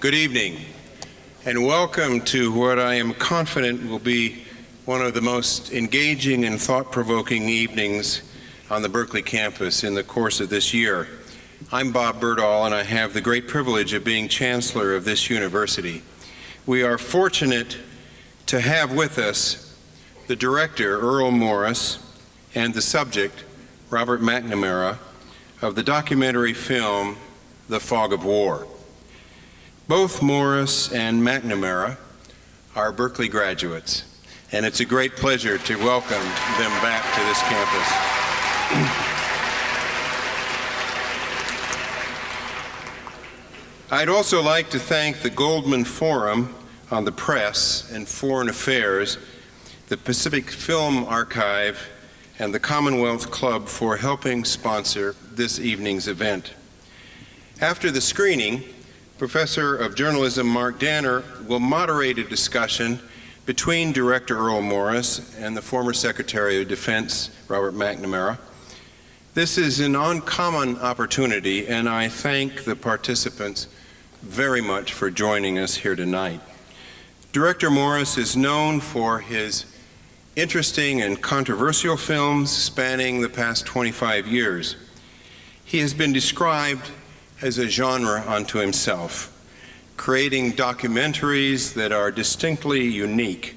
Good evening, and welcome to what I am confident will be one of the most engaging and thought-provoking evenings on the Berkeley campus in the course of this year. I'm Bob Berdahl, and I have the great privilege of being Chancellor of this university. We are fortunate to have with us the director, Errol Morris, and the subject, Robert McNamara, of the documentary film, The Fog of War. Both Morris and McNamara are Berkeley graduates, and it's a great pleasure to welcome them back to this campus. I'd also like to thank the Goldman Forum on the Press and Foreign Affairs, the Pacific Film Archive, and the Commonwealth Club for helping sponsor this evening's event. After the screening, Professor of Journalism Mark Danner will moderate a discussion between Director Errol Morris and the former Secretary of Defense, Robert McNamara. This is an uncommon opportunity, and I thank the participants very much for joining us here tonight. Director Morris is known for his interesting and controversial films spanning the past 25 years. He has been described as a genre unto himself, creating documentaries that are distinctly unique.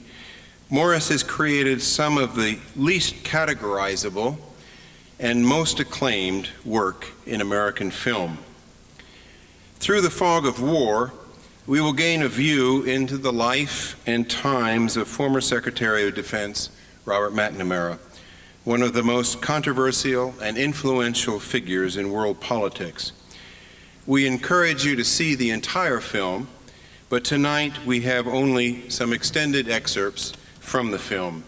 Morris has created some of the least categorizable and most acclaimed work in American film. Through The Fog of War, we will gain a view into the life and times of former Secretary of Defense Robert McNamara, one of the most controversial and influential figures in world politics. We encourage you to see the entire film, but tonight we have only some extended excerpts from the film.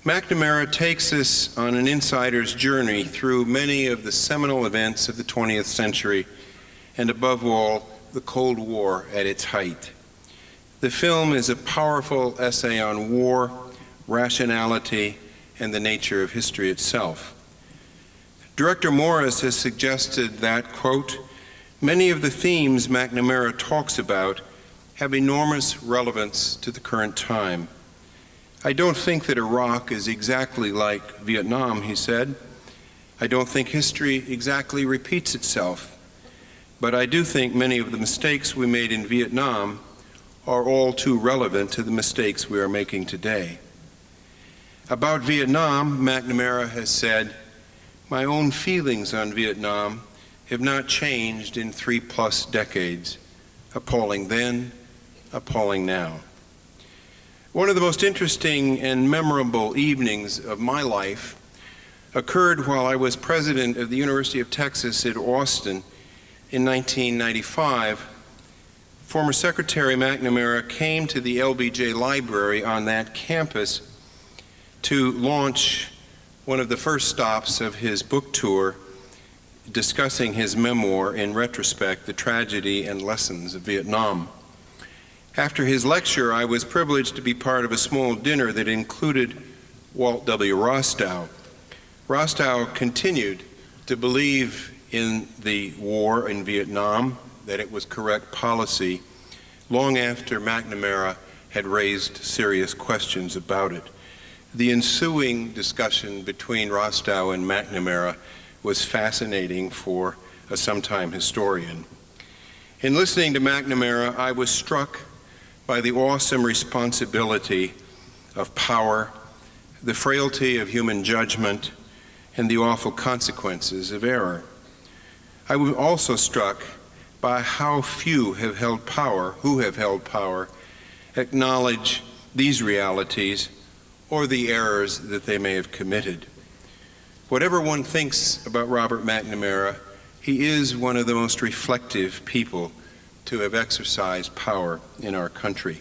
McNamara takes us on an insider's journey through many of the seminal events of the 20th century, and above all, the Cold War at its height. The film is a powerful essay on war, rationality, and the nature of history itself. Director Morris has suggested that, quote, many of the themes McNamara talks about have enormous relevance to the current time. I don't think that Iraq is exactly like Vietnam, he said. I don't think history exactly repeats itself. But I do think many of the mistakes we made in Vietnam are all too relevant to the mistakes we are making today. About Vietnam, McNamara has said, my own feelings on Vietnam have not changed in 3+ decades. Appalling then, appalling now. One of the most interesting and memorable evenings of my life occurred while I was president of the University of Texas at Austin in 1995. Former Secretary McNamara came to the LBJ Library on that campus to launch one of the first stops of his book tour, discussing his memoir, In Retrospect, The Tragedy and Lessons of Vietnam. After his lecture, I was privileged to be part of a small dinner that included Walt W. Rostow. Rostow continued to believe in the war in Vietnam, that it was correct policy, long after McNamara had raised serious questions about it. The ensuing discussion between Rostow and McNamara was fascinating for a sometime historian. In listening to McNamara, I was struck by the awesome responsibility of power, the frailty of human judgment, and the awful consequences of error. I was also struck by how few have held power, acknowledge these realities or the errors that they may have committed. Whatever one thinks about Robert McNamara, he is one of the most reflective people to have exercised power in our country.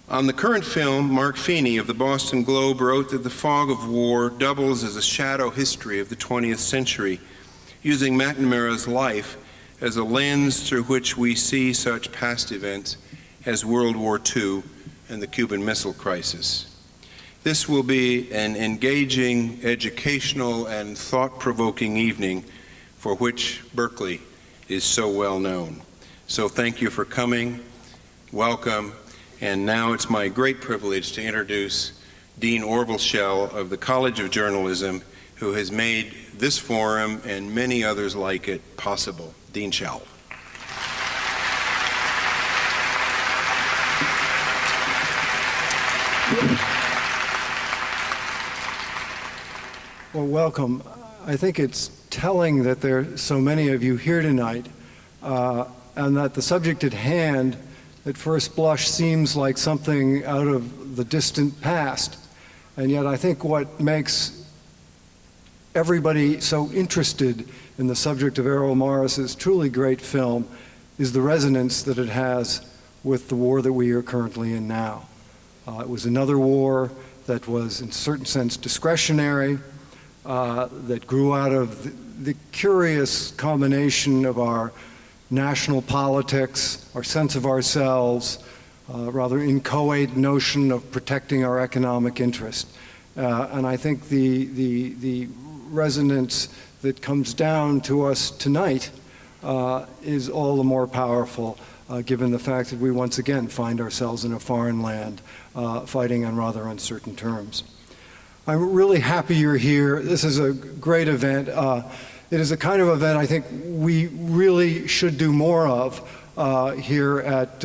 On the current film, Mark Feeney of the Boston Globe wrote that The Fog of War doubles as a shadow history of the 20th century, using McNamara's life as a lens through which we see such past events as World War II and the Cuban Missile Crisis. This will be an engaging, educational, and thought-provoking evening for which Berkeley is so well known. So thank you for coming. Welcome. And now it's my great privilege to introduce Dean Orville Schell of the College of Journalism, who has made this forum and many others like it possible. Dean Schell. Well, welcome. I think it's telling that there are so many of you here tonight, and that the subject at hand at first blush seems like something out of the distant past. And yet I think what makes everybody so interested in the subject of Errol Morris's truly great film is the resonance that it has with the war that we are currently in now. It was another war that was in a certain sense discretionary, that grew out of the curious combination of our national politics, our sense of ourselves, rather inchoate notion of protecting our economic interest. And I think the resonance that comes down to us tonight is all the more powerful, given the fact that we once again find ourselves in a foreign land, fighting on rather uncertain terms. I'm really happy you're here. This is a great event. It is a kind of event I think we really should do more of here at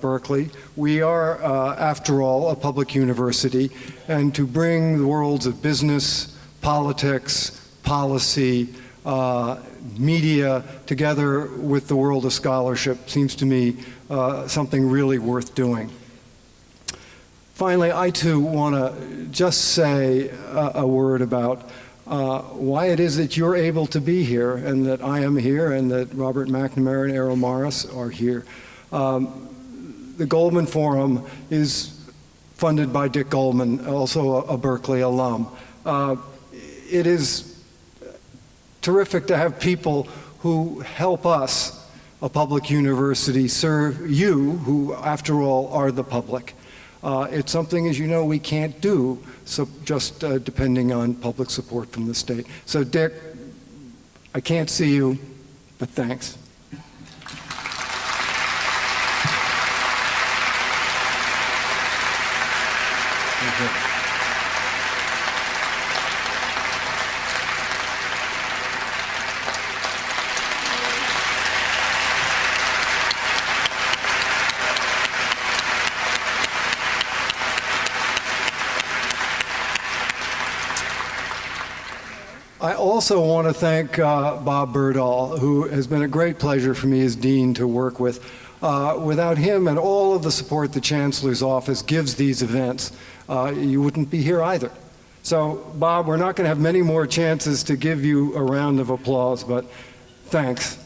Berkeley. We are, after all, a public university, and to bring the worlds of business, politics, policy, media together with the world of scholarship seems to me something really worth doing. Finally, I too want to just say a word about why it is that you're able to be here, and that I am here, and that Robert McNamara and Errol Morris are here. The Goldman Forum is funded by Dick Goldman, also a Berkeley alum. It is terrific to have people who help us, a public university, serve you, who after all are the public. It's something, as you know, we can't do, so just depending on public support from the state. So Dick, I can't see you, but thanks. Okay. I also want to thank Bob Berdahl, who has been a great pleasure for me as dean to work with. Without him and all of the support the Chancellor's office gives these events, you wouldn't be here either. So, Bob, we're not going to have many more chances to give you a round of applause, but thanks.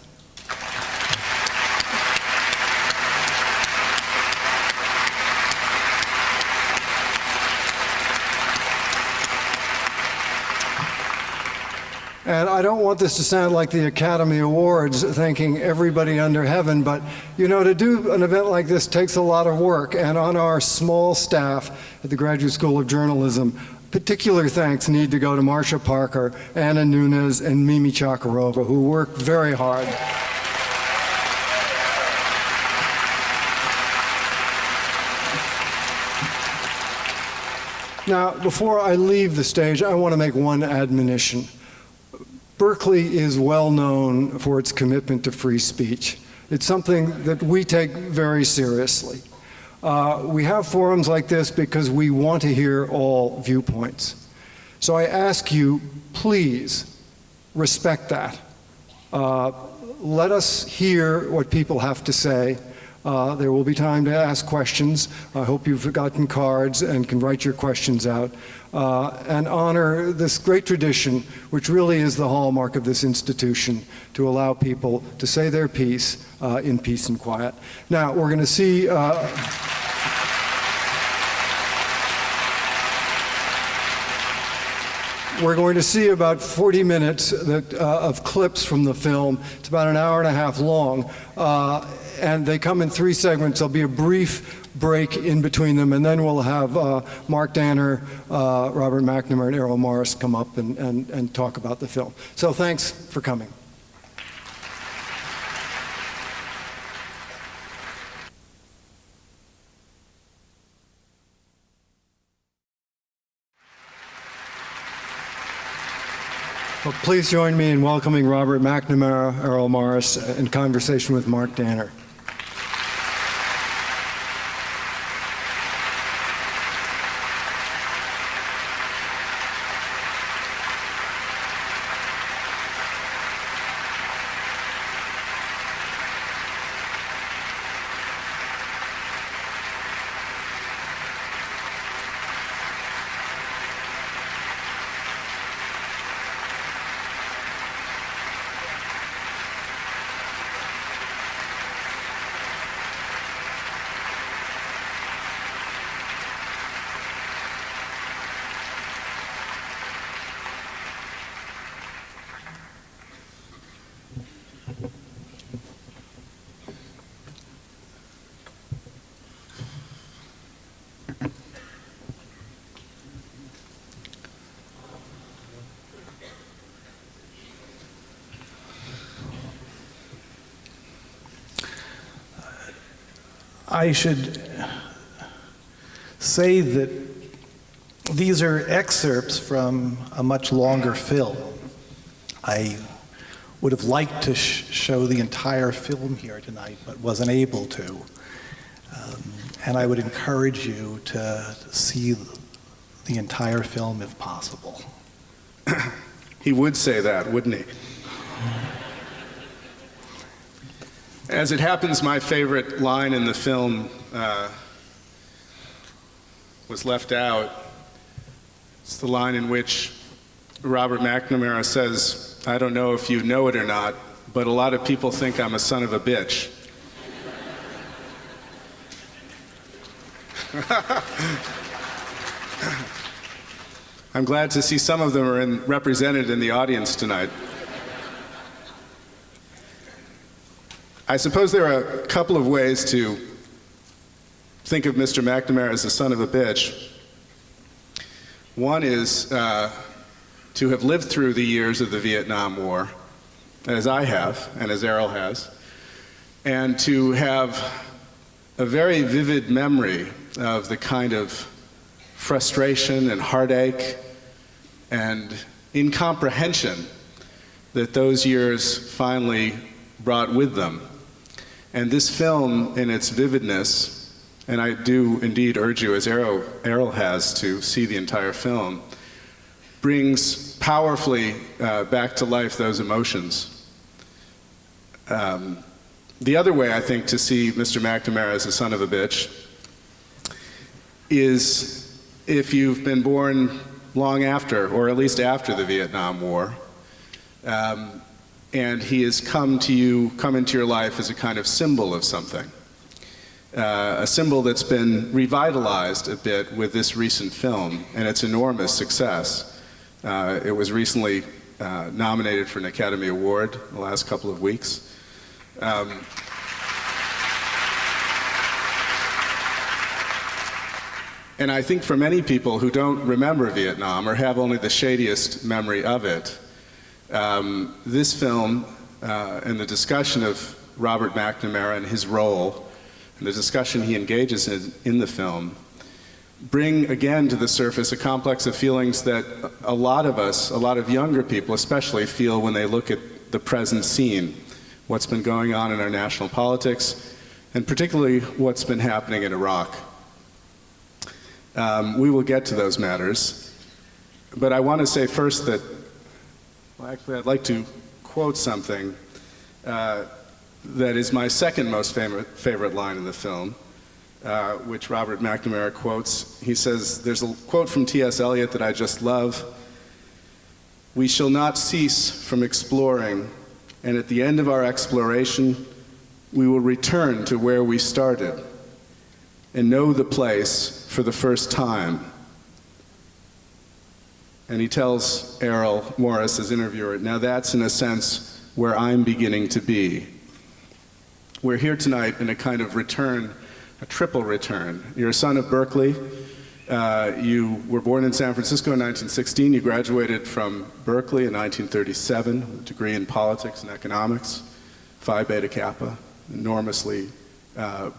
And I don't want this to sound like the Academy Awards, thanking everybody under heaven, but you know, to do an event like this takes a lot of work, and on our small staff at the Graduate School of Journalism, particular thanks need to go to Marcia Parker, Anna Nunes, and Mimi Chakarova, who worked very hard. Now, before I leave the stage, I want to make one admonition. Berkeley is well known for its commitment to free speech. It's something that we take very seriously. We have forums like this because we want to hear all viewpoints. So I ask you, please respect that. Let us hear what people have to say. There will be time to ask questions. I hope you've gotten cards and can write your questions out. And honor this great tradition, which really is the hallmark of this institution, to allow people to say their piece in peace and quiet. Now, we're going to see we're going to see about 40 minutes of clips from the film. It's about an hour and a half long. And they come in 3 segments. There'll be a brief break in between them, and then we'll have Mark Danner, Robert McNamara, and Errol Morris come up and talk about the film. So thanks for coming. Well, please join me in welcoming Robert McNamara, Errol Morris, in conversation with Mark Danner. I should say that these are excerpts from a much longer film. I would have liked to show the entire film here tonight, but wasn't able to. And I would encourage you to see the entire film if possible. He would say that, wouldn't he? As it happens, my favorite line in the film was left out. It's the line in which Robert McNamara says, "I don't know if you know it or not, but a lot of people think I'm a son of a bitch." I'm glad to see some of them are represented in the audience tonight. I suppose there are a couple of ways to think of Mr. McNamara as a son of a bitch. One is to have lived through the years of the Vietnam War, as I have, and as Errol has, and to have a very vivid memory of the kind of frustration and heartache and incomprehension that those years finally brought with them. And this film, in its vividness, and I do indeed urge you, as Errol has, to see the entire film, brings powerfully back to life those emotions. The other way, I think, to see Mr. McNamara as a son of a bitch is if you've been born long after, or at least after the Vietnam War, and he has come into your life as a kind of symbol of something. A symbol that's been revitalized a bit with this recent film and its enormous success. It was recently nominated for an Academy Award the last couple of weeks. And I think for many people who don't remember Vietnam or have only the shadiest memory of it, this film and the discussion of Robert McNamara and his role and the discussion he engages in the film bring again to the surface a complex of feelings that a lot of us, a lot of younger people especially, feel when they look at the present scene, what's been going on in our national politics, and particularly what's been happening in Iraq. We will get to those matters, but I want to say first that, well, actually I'd like to quote something that is my second most favorite line in the film, which Robert McNamara quotes. He says, there's a quote from T.S. Eliot that I just love: "We shall not cease from exploring, and at the end of our exploration, we will return to where we started and know the place for the first time." And he tells Errol Morris, his interviewer, now that's in a sense where I'm beginning to be. We're here tonight in a kind of return, a triple return. You're a son of Berkeley. You were born in San Francisco in 1916. You graduated from Berkeley in 1937 with a degree in politics and economics, Phi Beta Kappa, enormously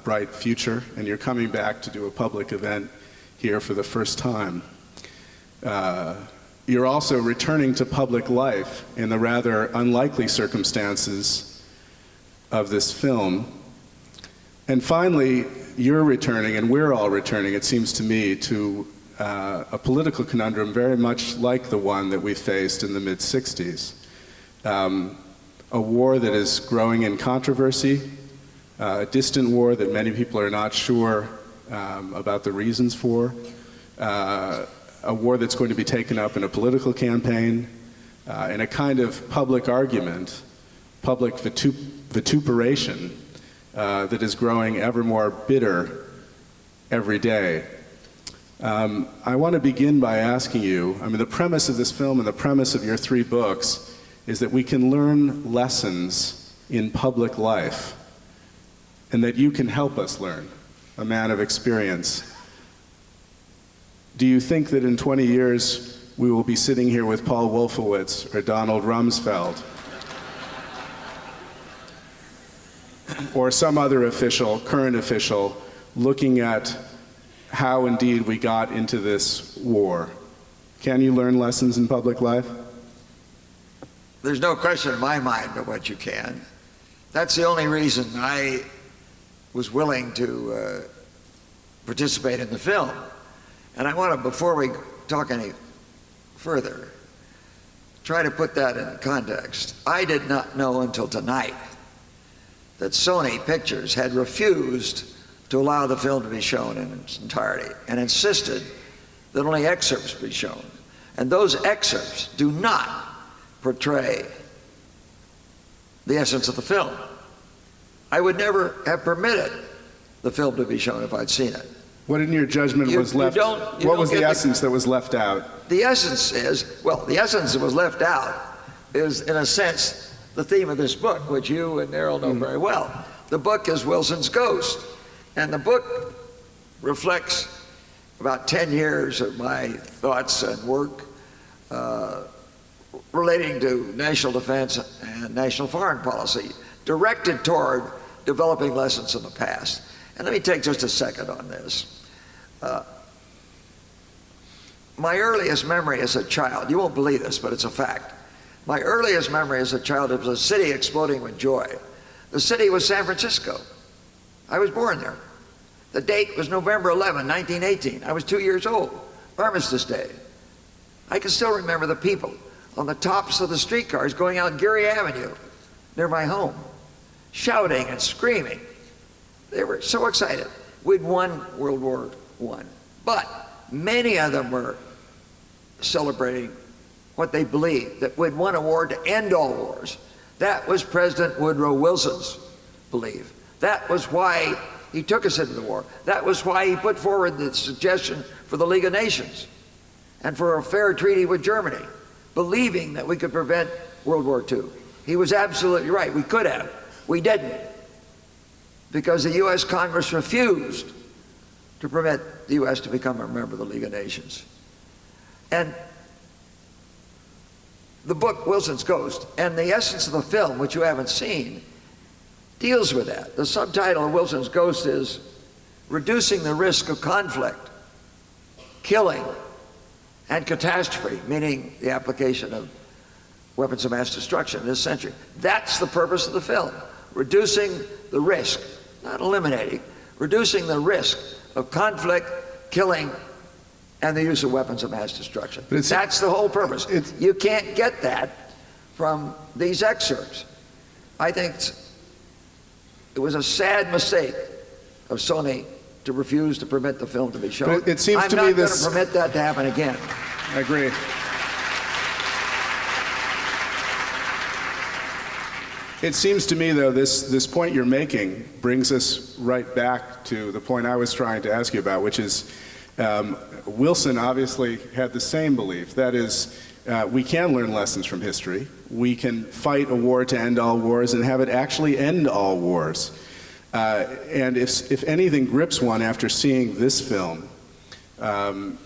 bright future, and you're coming back to do a public event here for the first time. you're also returning to public life in the rather unlikely circumstances of this film. And finally, you're returning, and we're all returning, it seems to me, to a political conundrum very much like the one that we faced in the mid-60s. A war that is growing in controversy, a distant war that many people are not sure about the reasons for, a war that's going to be taken up in a political campaign, in a kind of public argument, public vituperation that is growing ever more bitter every day. I want to begin by asking you, the premise of this film and the premise of your 3 books is that we can learn lessons in public life, and that you can help us learn, a man of experience. Do you think that in 20 years we will be sitting here with Paul Wolfowitz or Donald Rumsfeld or some other official, current official, looking at how indeed we got into this war? Can you learn lessons in public life? There's no question in my mind but what you can. That's the only reason I was willing to participate in the film. And I want to, before we talk any further, try to put that in context. I did not know until tonight that Sony Pictures had refused to allow the film to be shown in its entirety and insisted that only excerpts be shown. And those excerpts do not portray the essence of the film. I would never have permitted the film to be shown if I'd seen it. What in your judgment was left? What was the essence that was left out? The essence is, well, the essence that was left out is, in a sense, the theme of this book, which you and Errol know very well. The book is Wilson's Ghost, and the book reflects about 10 years of my thoughts and work relating to national defense and national foreign policy, directed toward developing lessons in the past. And let me take just a second on this. My earliest memory as a child, you won't believe this, but it's a fact. My earliest memory as a child was a city exploding with joy. The city was San Francisco. I was born there. The date was November 11, 1918. I was 2 years old, Armistice Day. I can still remember the people on the tops of the streetcars going out Geary Avenue near my home, shouting and screaming. They were so excited. We'd won World War I. But many of them were celebrating what they believed, that we'd won a war to end all wars. That was President Woodrow Wilson's belief. That was why he took us into the war. That was why he put forward the suggestion for the League of Nations and for a fair treaty with Germany, believing that we could prevent World War II. He was absolutely right. We could have. We didn't, because the U.S. Congress refused to permit the U.S. to become a member of the League of Nations. And the book, Wilson's Ghost, and the essence of the film, which you haven't seen, deals with that. The subtitle of Wilson's Ghost is Reducing the Risk of Conflict, Killing, and Catastrophe, meaning the application of weapons of mass destruction in this century. That's the purpose of the film, reducing the risk, not eliminating, reducing the risk of conflict, killing, and the use of weapons of mass destruction. That's the whole purpose. You can't get that from these excerpts. I think it was a sad mistake of Sony to refuse to permit the film to be shown. But it seems I'm to not me going this... to permit that to happen again. I agree. It seems to me, though, this point you're making brings us right back to the point I was trying to ask you about, which is Wilson obviously had the same belief. That is, we can learn lessons from history. We can fight a war to end all wars and have it actually end all wars. And if anything grips one after seeing this film,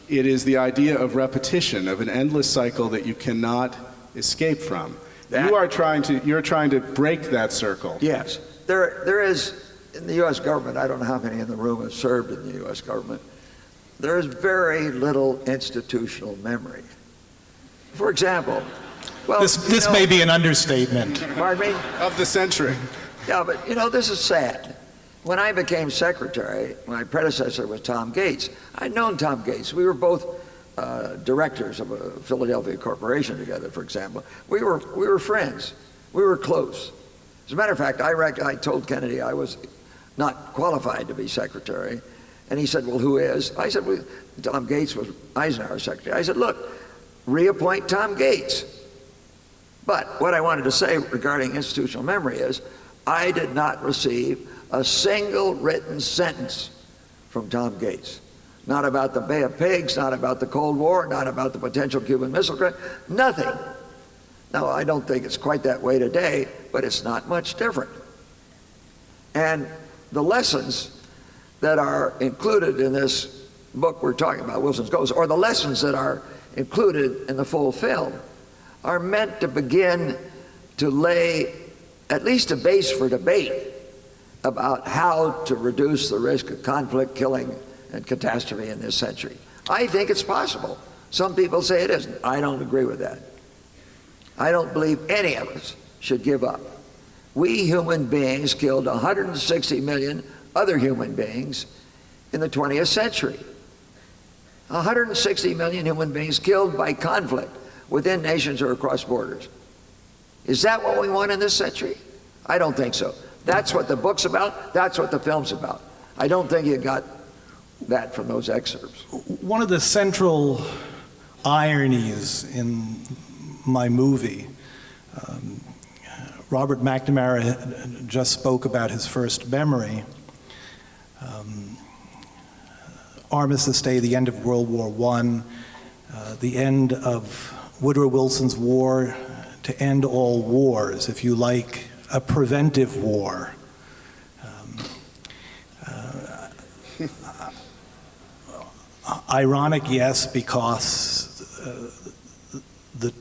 it is the idea of repetition, of an endless cycle that you cannot escape from. You're trying to break that circle. Yes. There is, in the U.S. government, I don't know how many in the room have served in the U.S. government, there is very little institutional memory. For example, well, This may be an understatement. Pardon me? Of the century. Yeah, but this is sad. When I became secretary, my predecessor was Tom Gates. I'd known Tom Gates. We were both directors of a Philadelphia corporation together, for example. We were friends. We were close. As a matter of fact, I told Kennedy I was not qualified to be secretary, and he said, "Well, who is?" I said, "Well, Tom Gates was Eisenhower's secretary." I said, "Look, reappoint Tom Gates." But what I wanted to say regarding institutional memory is, I did not receive a single written sentence from Tom Gates. Not about the Bay of Pigs, not about the Cold War, not about the potential Cuban Missile Crisis, nothing. Now, I don't think it's quite that way today, but it's not much different. And the lessons that are included in this book we're talking about, Wilson's Ghost, or the lessons that are included in the full film, are meant to begin to lay at least a base for debate about how to reduce the risk of conflict, killing, and catastrophe in this century. I think it's possible. Some people say it isn't. I don't agree with that. I don't believe any of us should give up. We human beings killed 160 million other human beings in the 20th century. 160 million human beings killed by conflict within nations or across borders. Is that what we want in this century? I don't think so. That's what the book's about. That's what the film's about. I don't think you got that from those excerpts. One of the central ironies in my movie, Robert McNamara just spoke about his first memory. Armistice Day, the end of World War I, the end of Woodrow Wilson's war to end all wars, if you like, a preventive war. Ironic, yes, because the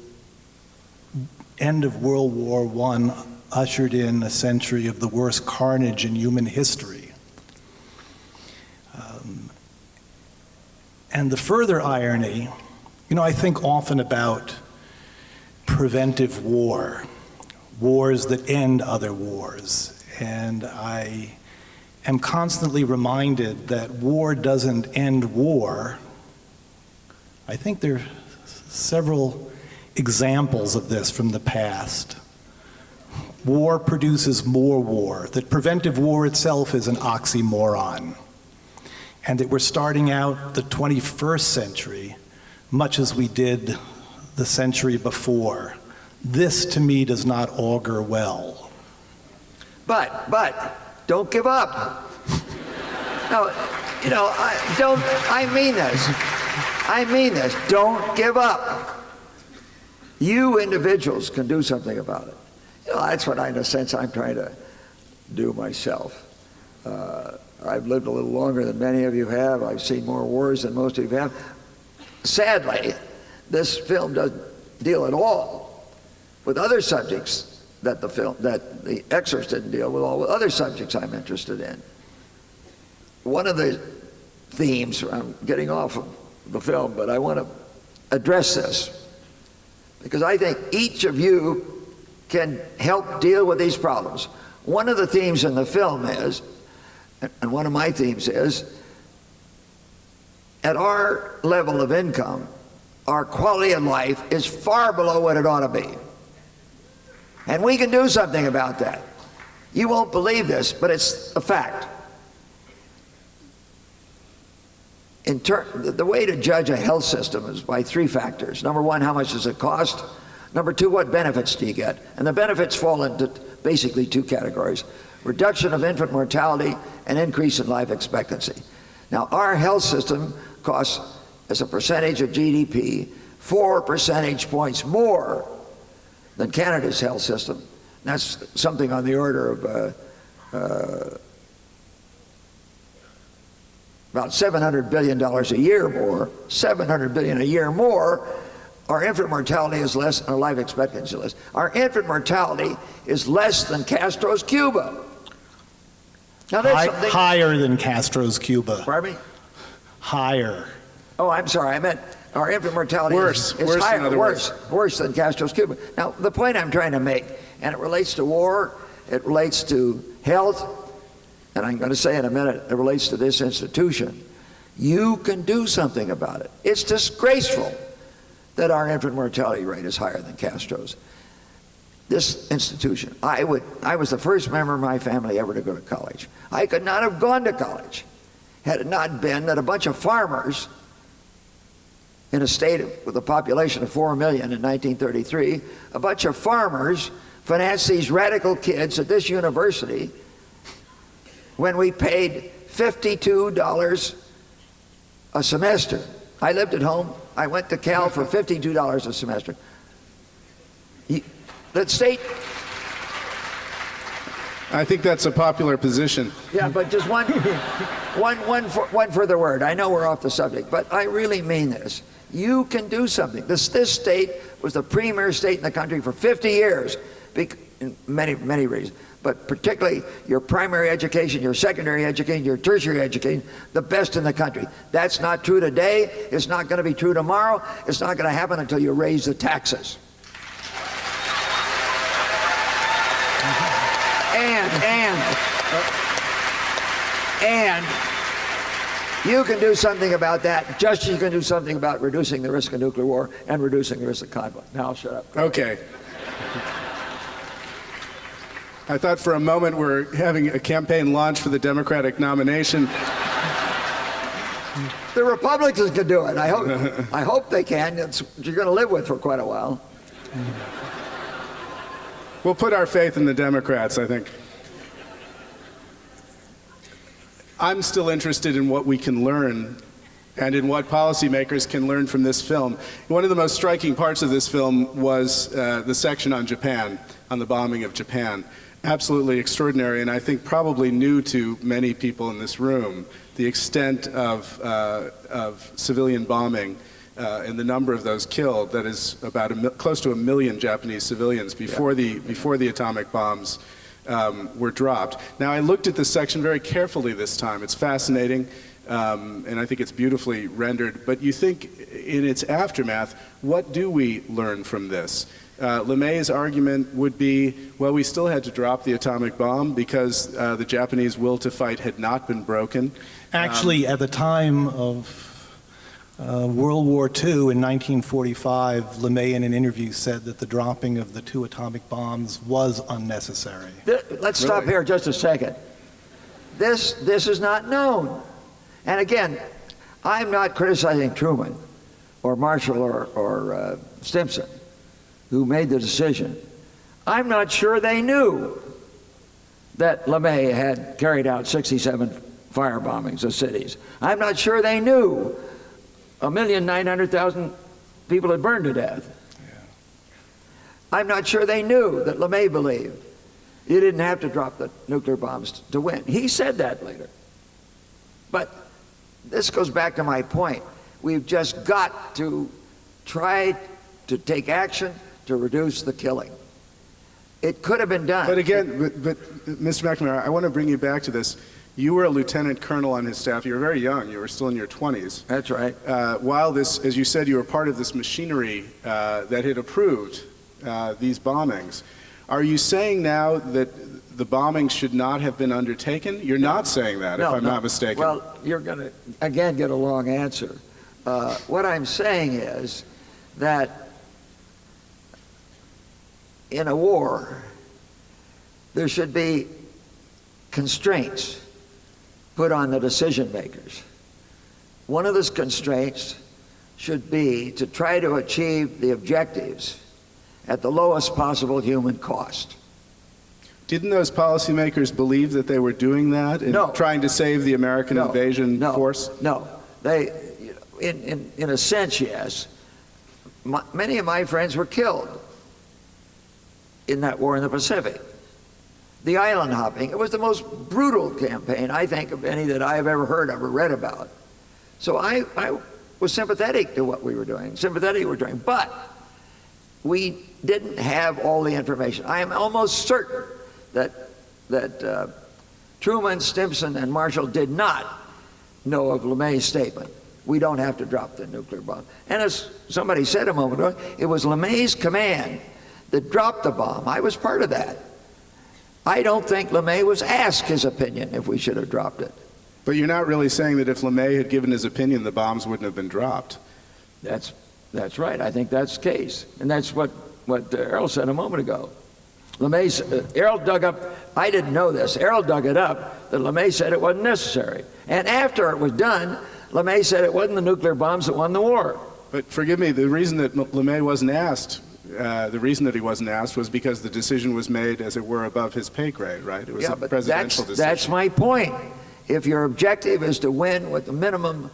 end of World War I ushered in a century of the worst carnage in human history. And the further irony, I think often about preventive war, wars that end other wars. And I am constantly reminded that war doesn't end war. I think there are several examples of this from the past. War produces more war, that preventive war itself is an oxymoron, and that we're starting out the 21st century much as we did the century before. This, to me, does not augur well. But don't give up. No, I mean this. I mean this. Don't give up. You individuals can do something about it. That's what, in a sense, I'm trying to do myself. I've lived a little longer than many of you have. I've seen more wars than most of you have. Sadly, this film doesn't deal at all with other subjects that the excerpts didn't deal with, all with other subjects I'm interested in. One of the themes, I'm getting off of the film, but I want to address this, because I think each of you can help deal with these problems. One of the themes in the film is, and one of my themes is, at our level of income, our quality of life is far below what it ought to be. And we can do something about that. You won't believe this, but it's a fact. The way to judge a health system is by three factors. Number one, how much does it cost? Number two, what benefits do you get? And the benefits fall into basically two categories: reduction of infant mortality and increase in life expectancy. Now, our health system costs, as a percentage of GDP, 4 percentage points more than Canada's health system. That's something on the order of about $700 billion a year more. $700 billion a year more. Our infant mortality is less, and our life expectancy is less. Our infant mortality is less than Castro's Cuba. Now, there's something higher than Castro's Cuba. Pardon me? Higher. Oh, I'm sorry. I meant Our infant mortality Worse. is Worse, higher, in other words. worse than Castro's Cuba. Now, the point I'm trying to make, and it relates to war, it relates to health, and I'm going to say in a minute, it relates to this institution. You can do something about it. It's disgraceful that our infant mortality rate is higher than Castro's. This institution, I was the first member of my family ever to go to college. I could not have gone to college had it not been that a bunch of farmers in a state with a population of 4 million in 1933, a bunch of farmers financed these radical kids at this university when we paid $52 a semester. I lived at home. I went to Cal for $52 a semester. The state... I think that's a popular position. Yeah, but just one further word. I know we're off the subject, but I really mean this. You can do something. This state was the premier state in the country for 50 years, in many reasons, but particularly your primary education, your secondary education, your tertiary education, the best in the country. That's not true today. It's not going to be true tomorrow. It's not going to happen until you raise the taxes. And you can do something about that, just as you can do something about reducing the risk of nuclear war and reducing the risk of conflict. Now I'll shut up. Okay. I thought for a moment we're having a campaign launch for the Democratic nomination. The Republicans can do it. I hope they can. It's what you're going to live with for quite a while. We'll put our faith in the Democrats, I think. I'm still interested in what we can learn and in what policymakers can learn from this film. One of the most striking parts of this film was the section on Japan, on the bombing of Japan. Absolutely extraordinary, and I think probably new to many people in this room, the extent of civilian bombing and the number of those killed. That is about close to 1 million Japanese civilians before the atomic bombs were dropped. Now, I looked at this section very carefully this time. It's fascinating, and I think it's beautifully rendered. But you think, in its aftermath, what do we learn from this? LeMay's argument would be, well, we still had to drop the atomic bomb because the Japanese will to fight had not been broken. Actually, at the time of World War II in 1945, LeMay in an interview said that the dropping of the 2 atomic bombs was unnecessary. Let's stop here just a second. This is not known. And again, I'm not criticizing Truman or Marshall or Stimson, who made the decision. I'm not sure they knew that LeMay had carried out 67 fire bombings of cities. I'm not sure they knew 1,900,000 people had burned to death. Yeah. I'm not sure they knew that LeMay believed you didn't have to drop the nuclear bombs to win. He said that later. But this goes back to my point. We've just got to try to take action to reduce the killing. It could have been done. But again, but Mr. McNamara, I want to bring you back to this. You were a lieutenant colonel on his staff. You were very young. You were still in your 20s. That's right. While this, as you said, you were part of this machinery that had approved these bombings. Are you saying now that the bombings should not have been undertaken? You're not saying that, if I'm not mistaken. Well, you're going to, again, get a long answer. What I'm saying is that in a war, there should be constraints put on the decision makers. One of those constraints should be to try to achieve the objectives at the lowest possible human cost. Didn't those policymakers believe that they were doing that in trying to save the American invasion force? No. They, in a sense, yes. Many of my friends were killed in that war in the Pacific. The island hopping, it was the most brutal campaign, I think, of any that I have ever heard of or read about. So I was sympathetic to what we were doing, but we didn't have all the information. I am almost certain that Truman, Stimson, and Marshall did not know of LeMay's statement. we don't have to drop the nuclear bomb. And as somebody said a moment ago, it was LeMay's command that dropped the bomb. I was part of that. I don't think LeMay was asked his opinion if we should have dropped it. But you're not really saying that if LeMay had given his opinion, the bombs wouldn't have been dropped. That's right. I think that's the case. And that's what Errol said a moment ago. Errol dug up, I didn't know this, Errol dug it up, that LeMay said it wasn't necessary. And after it was done, LeMay said it wasn't the nuclear bombs that won the war. But forgive me, the reason that LeMay wasn't asked, he wasn't asked was because the decision was made, as it were, above his pay grade, right? It was a presidential decision. That's my point. If your objective is to win with the minimum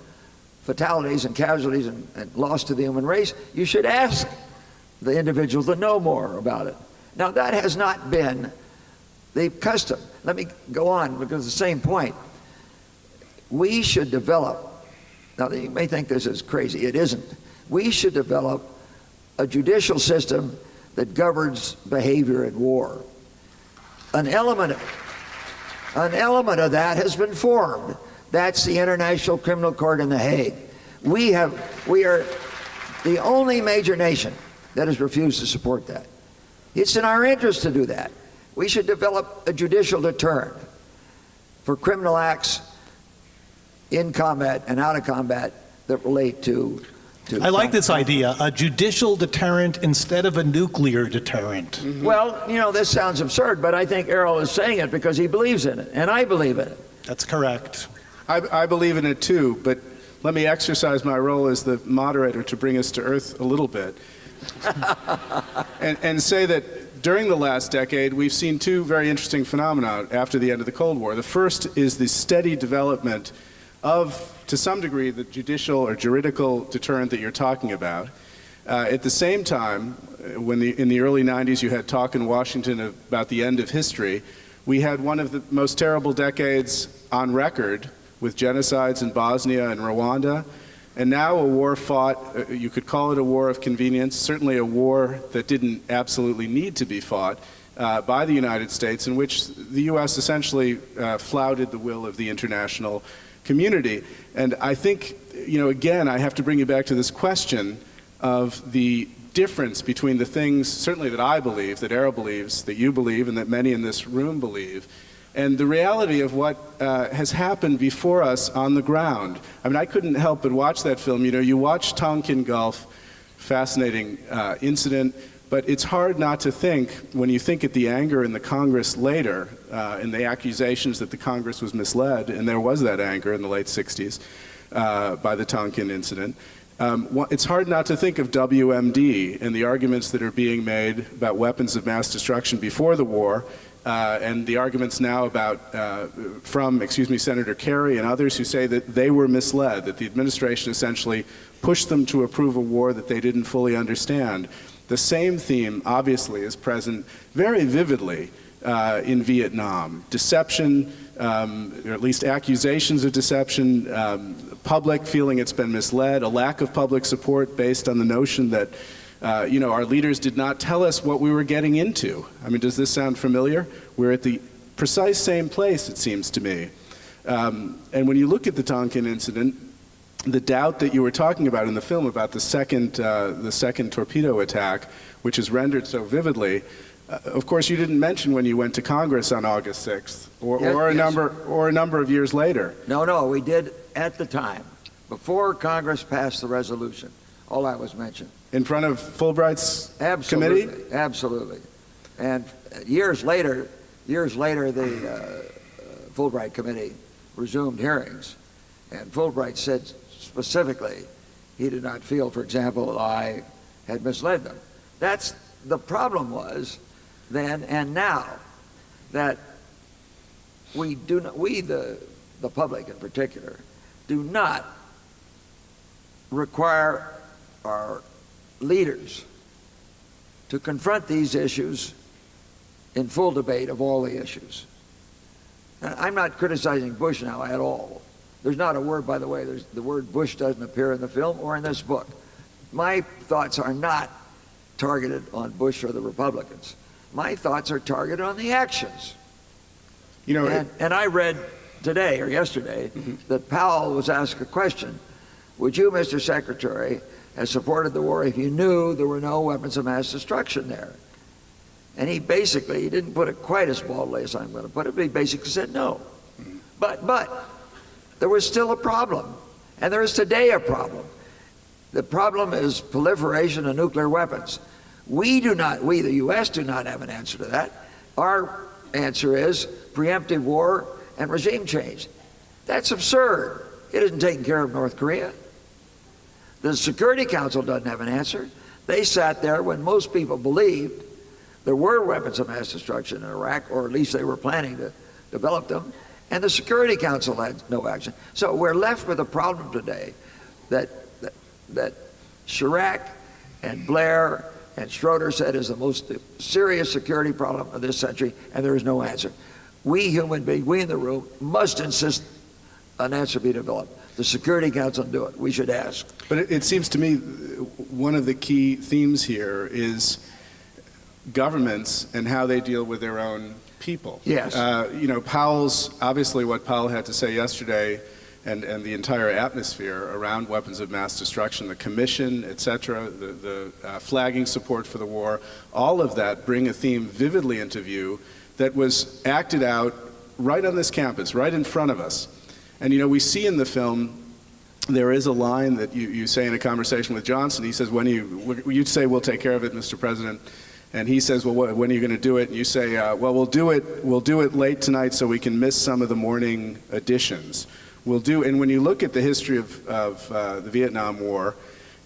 fatalities and casualties and loss to the human race, you should ask the individual to know more about it. Now, that has not been the custom. Let me go on, because the same point. We should develop, now you may think this is crazy, it isn't. We should develop a judicial system that governs behavior in war. An element of that has been formed. That's the International Criminal Court in The Hague. We are the only major nation that has refused to support that. It's in our interest to do that. We should develop a judicial deterrent for criminal acts in combat and out of combat that relate to I like this idea, a judicial deterrent instead of a nuclear deterrent. Mm-hmm. Well, you know, this sounds absurd, but I think Errol is saying it because he believes in it, and I believe in it. That's correct. I believe in it too, but let me exercise my role as the moderator to bring us to earth a little bit. and say that during the last decade, we've seen two very interesting phenomena after the end of the Cold War. The first is the steady development of, to some degree, the judicial or juridical deterrent that you're talking about. At the same time, when in the early 90s you had talk in Washington about the end of history, we had one of the most terrible decades on record with genocides in Bosnia and Rwanda, and now a war fought, you could call it a war of convenience, certainly a war that didn't absolutely need to be fought by the United States, in which the U.S. essentially flouted the will of the international community. And I think, you know, again, I have to bring you back to this question of the difference between the things, certainly that I believe, that Errol believes, that you believe, and that many in this room believe, and the reality of what has happened before us on the ground. I mean, I couldn't help but watch that film. You know, you watch Tonkin Gulf, fascinating incident, but it's hard not to think, when you think at the anger in the Congress later, and the accusations that the Congress was misled, and there was that anger in the late 60s by the Tonkin incident, it's hard not to think of WMD and the arguments that are being made about weapons of mass destruction before the war, and the arguments now about, from Senator Kerry and others who say that they were misled, that the administration essentially pushed them to approve a war that they didn't fully understand. The same theme, obviously, is present very vividly in Vietnam. Deception, or at least accusations of deception, public feeling it's been misled, a lack of public support based on the notion that you know, our leaders did not tell us what we were getting into. I mean, does this sound familiar? We're at the precise same place, it seems to me. And when you look at the Tonkin incident, the doubt that you were talking about in the film about the second torpedo attack, which is rendered so vividly, of course you didn't mention when you went to Congress on August 6th, or a number of years later. No, we did at the time, before Congress passed the resolution. All that was mentioned. In front of Fulbright's committee? Absolutely. And years later, the Fulbright committee resumed hearings, and Fulbright said specifically he did not feel, for example, I had misled them. That's the problem was then and now, that we do not, the public in particular, do not require our leaders to confront these issues in full debate of all the issues. And I'm not criticizing Bush now at all. There's not a word, by the way, the word Bush doesn't appear in the film or in this book. My thoughts are not targeted on Bush or the Republicans. My thoughts are targeted on the actions. You know, and I read today or yesterday that Powell was asked a question would you, Mr. Secretary, have supported the war if you knew there were no weapons of mass destruction there? And he didn't put it quite as baldly as I'm going to put it, but he basically said no. But there was still a problem, and there is today a problem. The problem is proliferation of nuclear weapons. We, the U.S., do not have an answer to that. Our answer is preemptive war and regime change. That's absurd. It isn't taking care of North Korea. The Security Council doesn't have an answer. They sat there when most people believed there were weapons of mass destruction in Iraq, or at least they were planning to develop them, and the Security Council had no action. So we're left with a problem today that Chirac and Blair and Schroeder said is the most serious security problem of this century, and there is no answer. We human beings, we in the room, must insist an answer be developed. The Security Council do it. We should ask. But it seems to me one of the key themes here is governments and how they deal with their own people. Yes. Obviously what Powell had to say yesterday and the entire atmosphere around weapons of mass destruction, the commission, et cetera, the flagging support for the war, all of that bring a theme vividly into view that was acted out right on this campus, right in front of us. And we see in the film, there is a line that you say in a conversation with Johnson. He says, you say, we'll take care of it, Mr. President. And he says, well, when are you going to do it? And you say, well, we'll do it late tonight so we can miss some of the morning editions. And when you look at the history of the Vietnam War,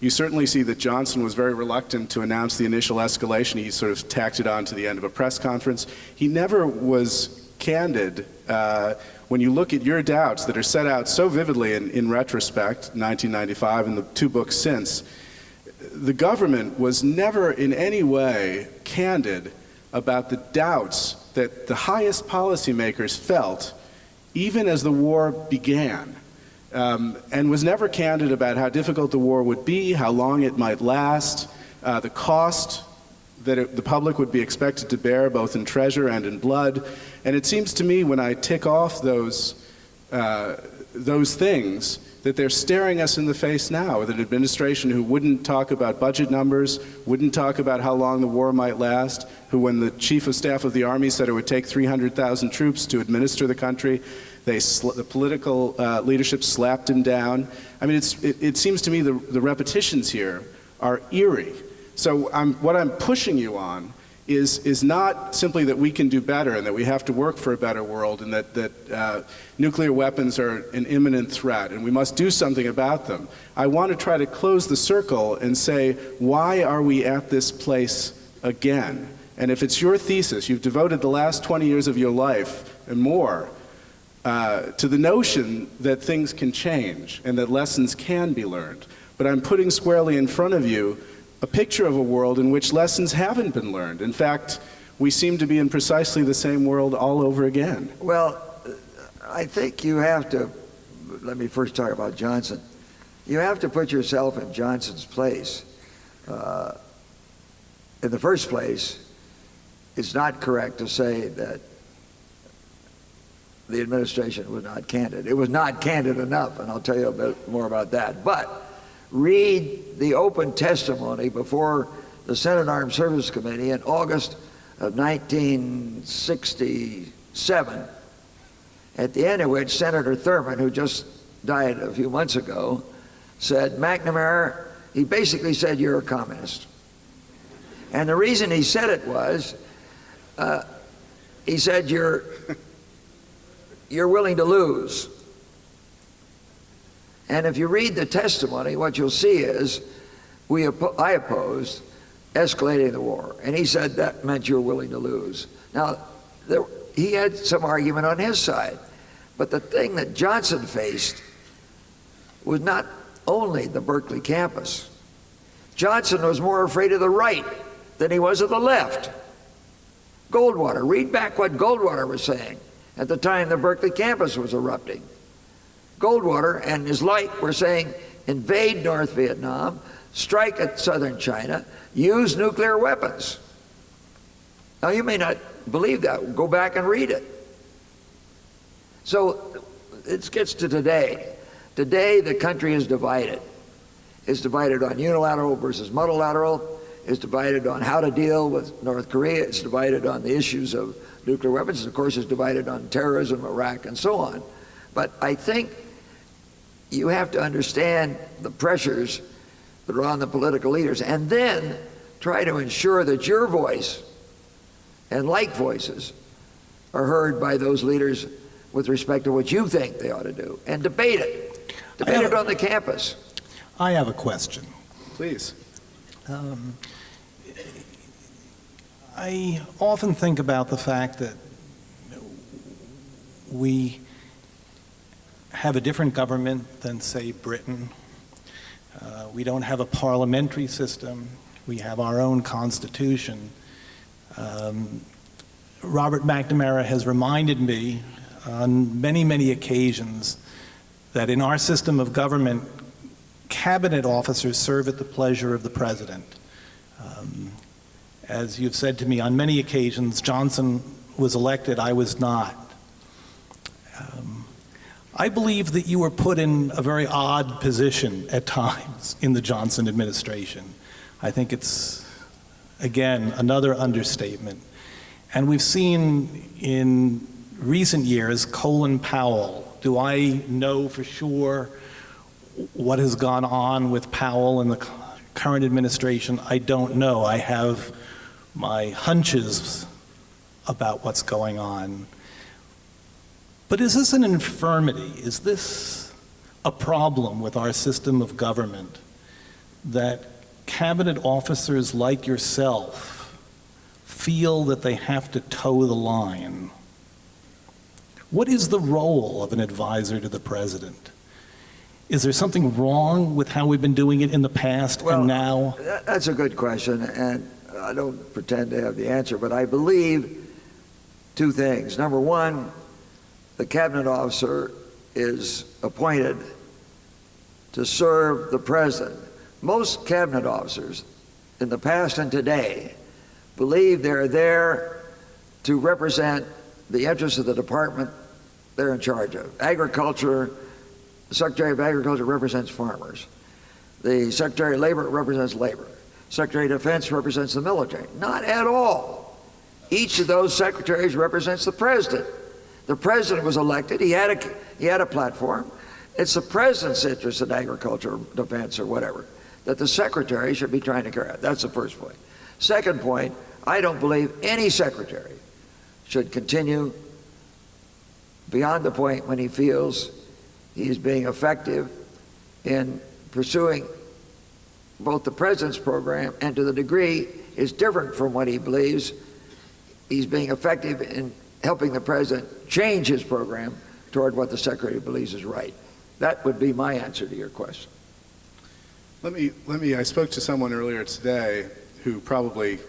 you certainly see that Johnson was very reluctant to announce the initial escalation. He sort of tacked it on to the end of a press conference. He never was candid. When you look at your doubts that are set out so vividly in retrospect, 1995, and the two books since, the government was never in any way candid about the doubts that the highest policymakers felt even as the war began, and was never candid about how difficult the war would be, how long it might last, the cost that the public would be expected to bear both in treasure and in blood. And it seems to me when I tick off those things that they're staring us in the face now with an administration who wouldn't talk about budget numbers, wouldn't talk about how long the war might last, who when the chief of staff of the army said it would take 300,000 troops to administer the country, the political leadership slapped him down. I mean, it seems to me the repetitions here are eerie. So what I'm pushing you on is not simply that we can do better and that we have to work for a better world and that nuclear weapons are an imminent threat and we must do something about them. I want to try to close the circle and say, why are we at this place again? And if it's your thesis, you've devoted the last 20 years of your life and more to the notion that things can change and that lessons can be learned. But I'm putting squarely in front of you a picture of a world in which lessons haven't been learned. In fact, we seem to be in precisely the same world all over again. Well, I think you have to, let me first talk about Johnson. You have to put yourself in Johnson's place. In the first place, it's not correct to say that the administration was not candid. It was not candid enough, and I'll tell you a bit more about that. But read the open testimony before the Senate Armed Services Committee in August of 1967, at the end of which Senator Thurman, who just died a few months ago, said, McNamara, he basically said, you're a communist. And the reason he said it was, he said, you're willing to lose. And if you read the testimony, what you'll see is I opposed escalating the war. And he said that meant you're willing to lose. Now, he had some argument on his side. But the thing that Johnson faced was not only the Berkeley campus. Johnson was more afraid of the right than he was of the left. Goldwater, read back what Goldwater was saying at the time the Berkeley campus was erupting. Goldwater and his like were saying, invade North Vietnam, strike at southern China, use nuclear weapons. Now, you may not believe that. Go back and read it. So it gets to today. Today, the country is divided. It's divided on unilateral versus multilateral. It's divided on how to deal with North Korea. It's divided on the issues of nuclear weapons. And of course, it's divided on terrorism, Iraq, and so on. But I think you have to understand the pressures that are on the political leaders, and then try to ensure that your voice and like voices are heard by those leaders with respect to what you think they ought to do, and debate it. Debate it on the campus. I have a question. Please. I often think about the fact that we have a different government than, say, Britain. We don't have a parliamentary system. We have our own constitution. Robert McNamara has reminded me on many, many occasions that in our system of government, cabinet officers serve at the pleasure of the president. As you've said to me on many occasions, Johnson was elected, I was not. I believe that you were put in a very odd position at times in the Johnson administration. I think it's, again, another understatement. And we've seen in recent years, Colin Powell. Do I know for sure what has gone on with Powell in the current administration? I don't know. I have my hunches about what's going on. But is this an infirmity? Is this a problem with our system of government that cabinet officers like yourself feel that they have to toe the line? What is the role of an advisor to the president? Is there something wrong with how we've been doing it in the past and now? That's a good question, and I don't pretend to have the answer, but I believe two things. Number one, the cabinet officer is appointed to serve the president. Most cabinet officers in the past and today believe they're there to represent the interests of the department they're in charge of. Agriculture, the Secretary of Agriculture represents farmers. The Secretary of Labor represents labor. Secretary of Defense represents the military. Not at all. Each of those secretaries represents the president. The president was elected. He had a platform. It's the president's interest in agriculture, defense, or whatever that the secretary should be trying to carry out. That's the first point. Second point, I don't believe any secretary should continue beyond the point when he feels he's being effective in pursuing both the president's program and to the degree is different from what he believes he's being effective in helping the president change his program toward what the secretary believes is right. That would be my answer to your question. I spoke to someone earlier today who probably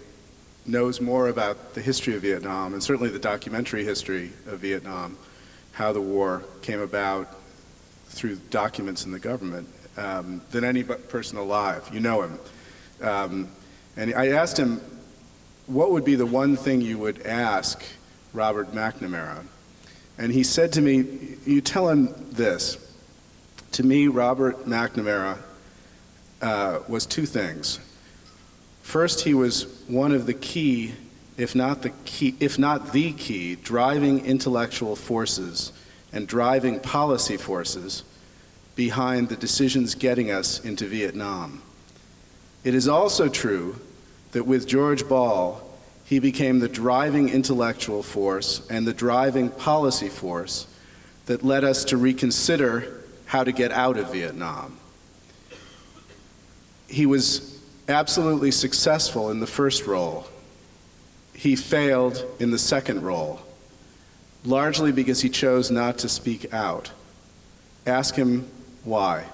knows more about the history of Vietnam and certainly the documentary history of Vietnam, how the war came about through documents in the government, than any person alive. You know him. And I asked him, what would be the one thing you would ask Robert McNamara? And he said to me, you tell him this. To me, Robert McNamara was two things. First, he was one of the key, if not the key, driving intellectual forces and driving policy forces behind the decisions getting us into Vietnam. It is also true that with George Ball, he became the driving intellectual force and the driving policy force that led us to reconsider how to get out of Vietnam. He was absolutely successful in the first role. He failed in the second role, largely because he chose not to speak out. Ask him why.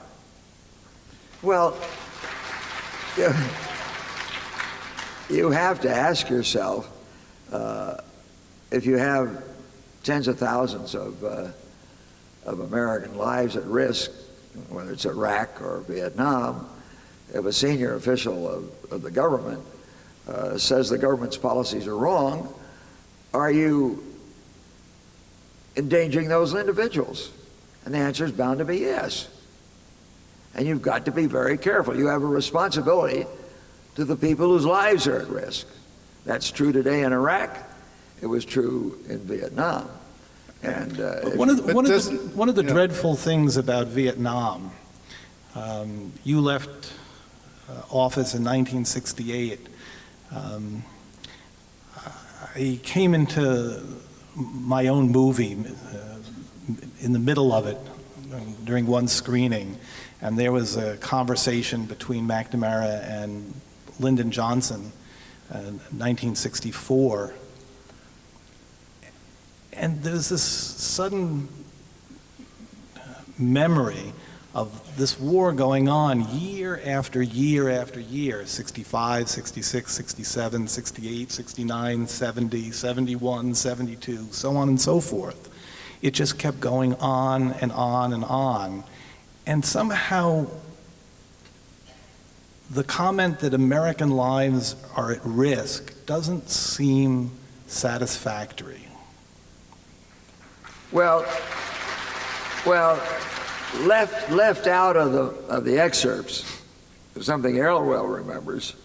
Well, you have to ask yourself, if you have tens of thousands of American lives at risk, whether it's Iraq or Vietnam, if a senior official of the government says the government's policies are wrong, are you endangering those individuals? And the answer is bound to be yes. And you've got to be very careful. You have a responsibility to the people whose lives are at risk. That's true today in Iraq. It was true in Vietnam. And one of the dreadful things about Vietnam, you left office in 1968. I came into my own movie in the middle of it during one screening, and there was a conversation between McNamara and Lyndon Johnson in 1964. And there's this sudden memory of this war going on year after year after year, 65, 66, 67, 68, 69, 70, 71, 72, so on and so forth. It just kept going on and on and on. And somehow the comment that American lives are at risk doesn't seem satisfactory. Well, left out of the excerpts, something Errol well remembers,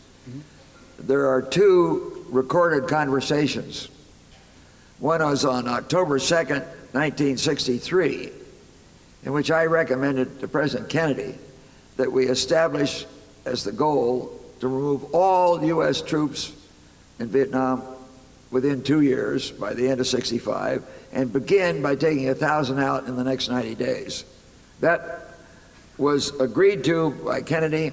there are two recorded conversations. One was on October 2nd, 1963, in which I recommended to President Kennedy that we establish as the goal to remove all U.S. troops in Vietnam within 2 years by the end of '65, and begin by taking 1,000 out in the next 90 days. That was agreed to by Kennedy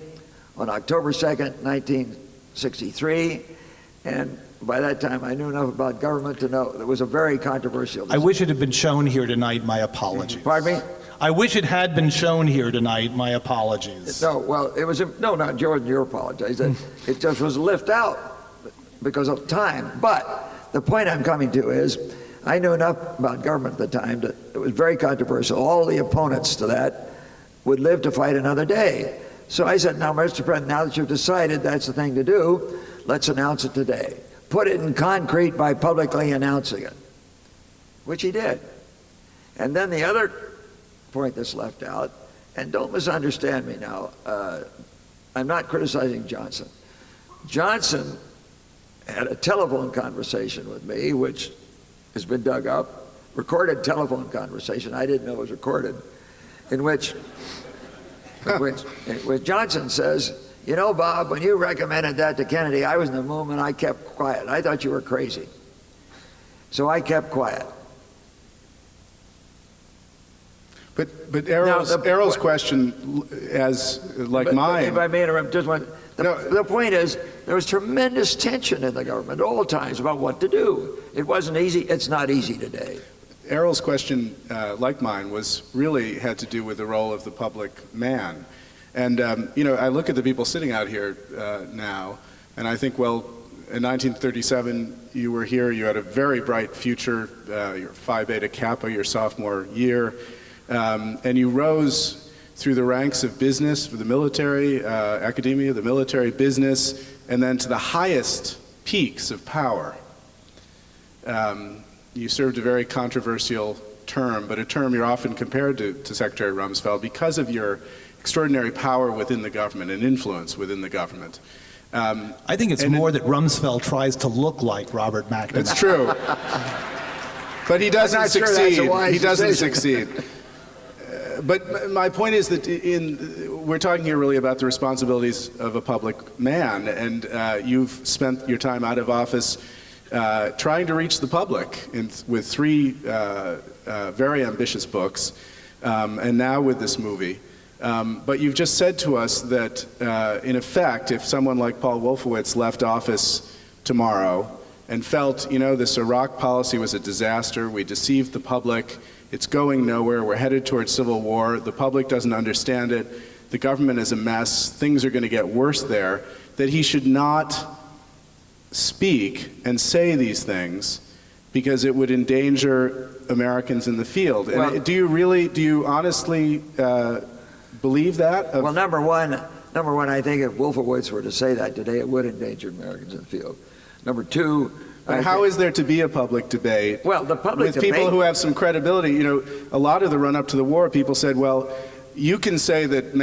on October 2nd, 1963, and by that time I knew enough about government to know it was a very controversial decision. I wish it had been shown here tonight. My apologies. Pardon me? I wish it had been shown here tonight. My apologies. No, well, it was, no, not Jordan, you apologize. It just was left out because of time. But the point I'm coming to is, I knew enough about government at the time that it was very controversial. All the opponents to that would live to fight another day. So I said, now, Mr. President, now that you've decided that's the thing to do, let's announce it today. Put it in concrete by publicly announcing it, which he did. And then the other point that's left out, and don't misunderstand me now, I'm not criticizing Johnson. Johnson had a telephone conversation with me, which has been dug up, recorded telephone conversation, I didn't know it was recorded, in which Johnson says, you know, Bob, when you recommended that to Kennedy, I was in the movement, I kept quiet. I thought you were crazy. So I kept quiet. But Errol's question, as like mine. If I may interrupt, just one. The point is, there was tremendous tension in the government at all times about what to do. It wasn't easy. It's not easy today. Errol's question, like mine, had to do with the role of the public man. And, you know, I look at the people sitting out here now, and I think, well, in 1937, you were here, you had a very bright future, you're Phi Beta Kappa your sophomore year, and you rose through the ranks of business, the military, academia, the military, business, and then to the highest peaks of power. You served a very controversial term, but a term you're often compared to Secretary Rumsfeld because of your extraordinary power within the government and influence within the government. I think it's more that Rumsfeld tries to look like Robert McNamara. It's true. But he doesn't succeed. He doesn't succeed. But my point is that we're talking here really about the responsibilities of a public man, and you've spent your time out of office trying to reach the public with three very ambitious books, and now with this movie. But you've just said to us that, in effect, if someone like Paul Wolfowitz left office tomorrow and felt, you know, this Iraq policy was a disaster, we deceived the public, it's going nowhere, we're headed towards civil war, the public doesn't understand it, the government is a mess, things are going to get worse there, that he should not speak and say these things because it would endanger Americans in the field. Well, and do you honestly believe that? Well, number one, I think if Wolfowitz were to say that today, it would endanger Americans in the field. Number two, how is there to be a public debate? Well, the public with debate, people who have some credibility? You know, a lot of the run-up to the war, people said, well, you can say that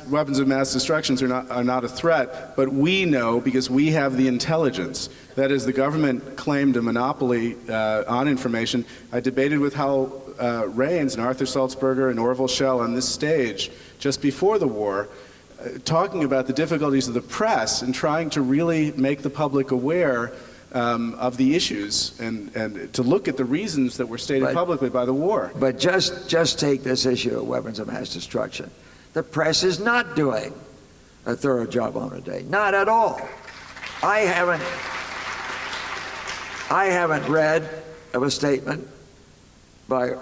weapons of mass destruction are not a threat, but we know because we have the intelligence. That is, the government claimed a monopoly on information. I debated with Hal Raines and Arthur Sulzberger and Orville Schell on this stage just before the war, talking about the difficulties of the press and trying to really make the public aware of the issues and to look at the reasons that were stated publicly by the war. But just take this issue of weapons of mass destruction. The press is not doing a thorough job on it today. Not at all. I haven't read of a statement by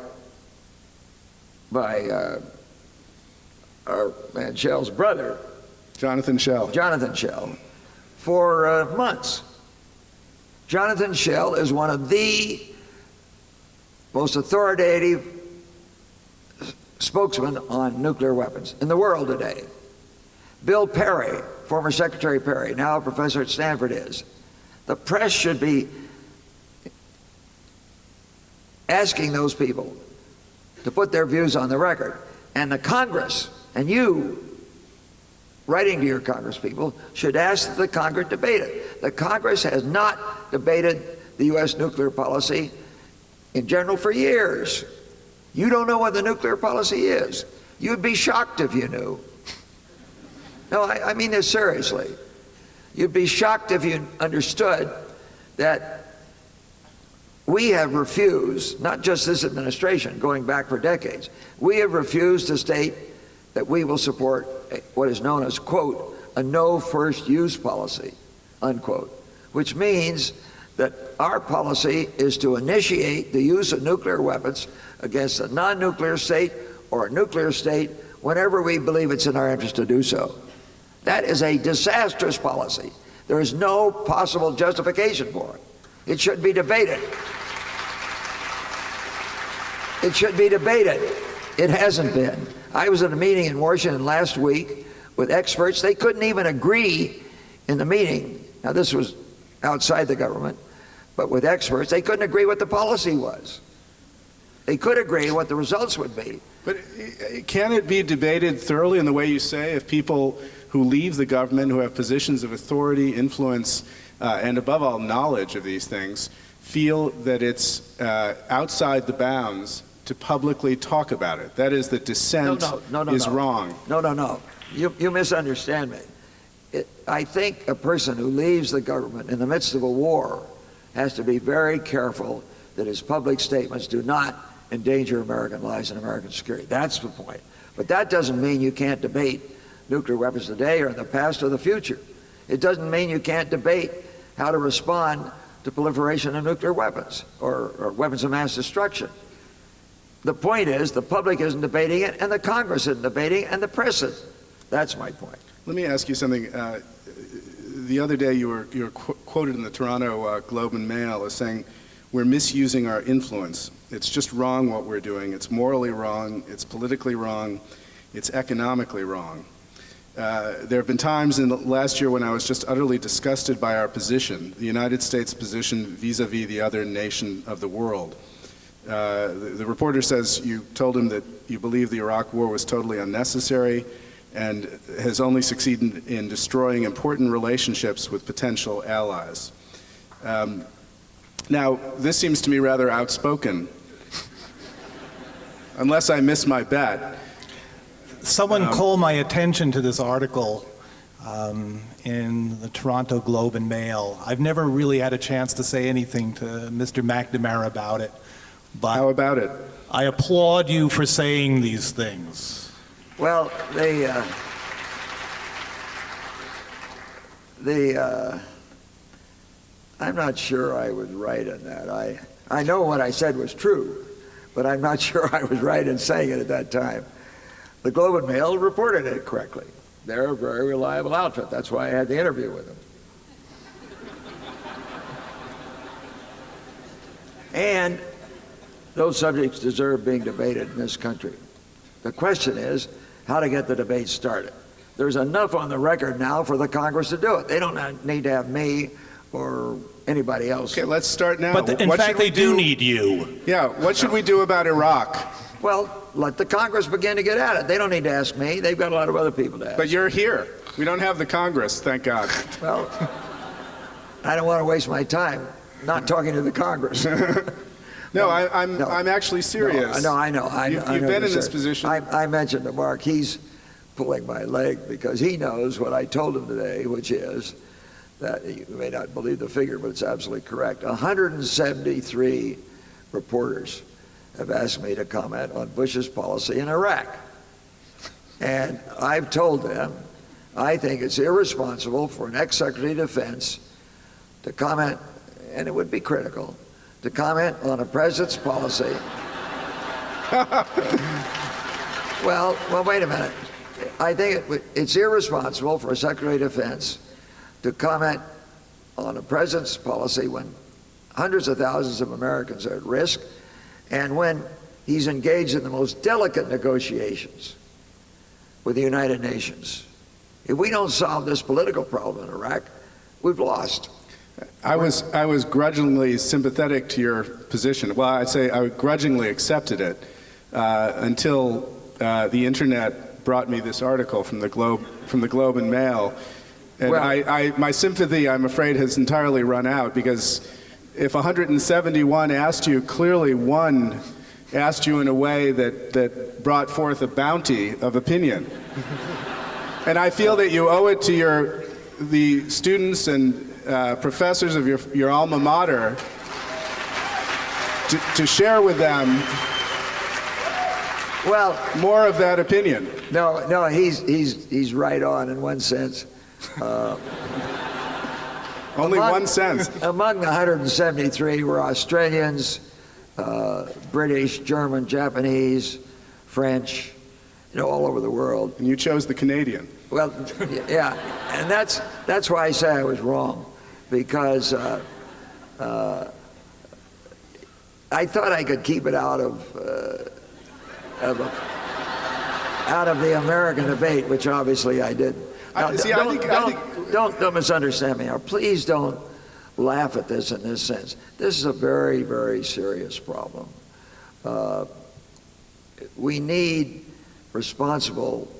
our man Schell's brother, Jonathan Schell, for months. Jonathan Schell is one of the most authoritative spokesmen on nuclear weapons in the world today. Bill Perry, former Secretary Perry, now a professor at Stanford, is. The press should be asking those people to put their views on the record. And the Congress, and you, writing to your Congress people, should ask that the Congress debate it. The Congress has not debated the U.S. nuclear policy in general for years. You don't know what the nuclear policy is. You'd be shocked if you knew. No, I mean this seriously. You'd be shocked if you understood that we have refused, not just this administration, going back for decades, we have refused to state that we will support what is known as, quote, a no first use policy, unquote, which means that our policy is to initiate the use of nuclear weapons against a non-nuclear state or a nuclear state whenever we believe it's in our interest to do so. That is a disastrous policy. There is no possible justification for it. It should be debated. It should be debated. It hasn't been. I was at a meeting in Washington last week with experts. They couldn't even agree in the meeting. Now, this was outside the government, but with experts, they couldn't agree what the policy was. They could agree what the results would be. But can it be debated thoroughly in the way you say if people who leave the government, who have positions of authority, influence, and above all knowledge of these things, feel that it's outside the bounds to publicly talk about it? That is, that dissent is wrong. No. You misunderstand me. I think a person who leaves the government in the midst of a war has to be very careful that his public statements do not endanger American lives and American security. That's the point. But that doesn't mean you can't debate nuclear weapons today or in the past or the future. It doesn't mean you can't debate how to respond to proliferation of nuclear weapons or weapons of mass destruction. The point is the public isn't debating it, and the Congress isn't debating it, and the press isn't. That's my point. Let me ask you something. The other day you were quoted in the Toronto Globe and Mail as saying, we're misusing our influence. It's just wrong what we're doing. It's morally wrong. It's politically wrong. It's economically wrong. There have been times in the last year when I was just utterly disgusted by our position, the United States position vis-a-vis the other nation of the world. The reporter says you told him that you believe the Iraq war was totally unnecessary and has only succeeded in destroying important relationships with potential allies. Now, this seems to me rather outspoken, unless I miss my bet. Someone called my attention to this article in the Toronto Globe and Mail. I've never really had a chance to say anything to Mr. McNamara about it. But how about it? I applaud you for saying these things. Well, I'm not sure I was right in that. I know what I said was true, but I'm not sure I was right in saying it at that time. The Globe and Mail reported it correctly. They're a very reliable outfit. That's why I had the interview with them. And those subjects deserve being debated in this country. The question is how to get the debate started. There's enough on the record now for the Congress to do it. They don't need to have me or anybody else. Okay, let's start now. But in fact, they do need you. Yeah, what should we do about Iraq? Well, let the Congress begin to get at it. They don't need to ask me. They've got a lot of other people to ask. But you're here. We don't have the Congress, thank God. Well, I don't want to waste my time not talking to the Congress. No, I'm actually serious. No, I know. You've been in this position. I mentioned to Mark, he's pulling my leg because he knows what I told him today, which is that you may not believe the figure, but it's absolutely correct. 173 reporters have asked me to comment on Bush's policy in Iraq. And I've told them I think it's irresponsible for an ex-Secretary of Defense to comment, and it would be critical, to comment on a president's policy. Well, wait a minute. I think it's irresponsible for a Secretary of Defense to comment on a president's policy when hundreds of thousands of Americans are at risk and when he's engaged in the most delicate negotiations with the United Nations. If we don't solve this political problem in Iraq, we've lost. I was grudgingly sympathetic to your position. Well, I'd say I grudgingly accepted it until the internet brought me this article from the Globe and Mail. And Well- my sympathy, I'm afraid, has entirely run out, because if 171 asked you, clearly one asked you in a way that brought forth a bounty of opinion. And I feel that you owe it to the students and professors of your alma mater to share with them Well, more of that opinion. no, he's right on in one sense. Only one sense. Among the 173 were Australians, British, German, Japanese, French, all over the world. And you chose the Canadian. Well, yeah, and that's why I say I was wrong, because I thought I could keep it out of the American debate, which obviously I didn't. Now, don't misunderstand me. Now, please don't laugh at this in this sense. This is a very, very serious problem. We need responsible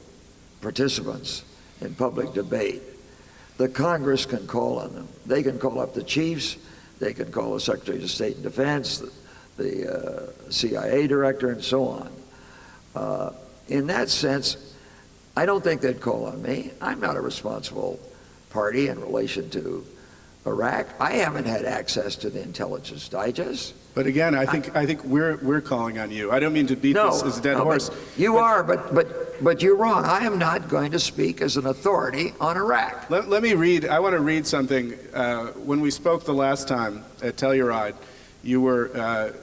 participants in public debate. The Congress can call on them. They can call up the chiefs. They can call the Secretary of State and Defense, the CIA director, and so on. In that sense, I don't think they'd call on me. I'm not a responsible party in relation to Iraq. I haven't had access to the intelligence digest. But again, I think we're calling on you. I don't mean to beat this as a dead horse. You are, but you're wrong. I am not going to speak as an authority on Iraq. Let me read. I want to read something. When we spoke the last time at Telluride, you were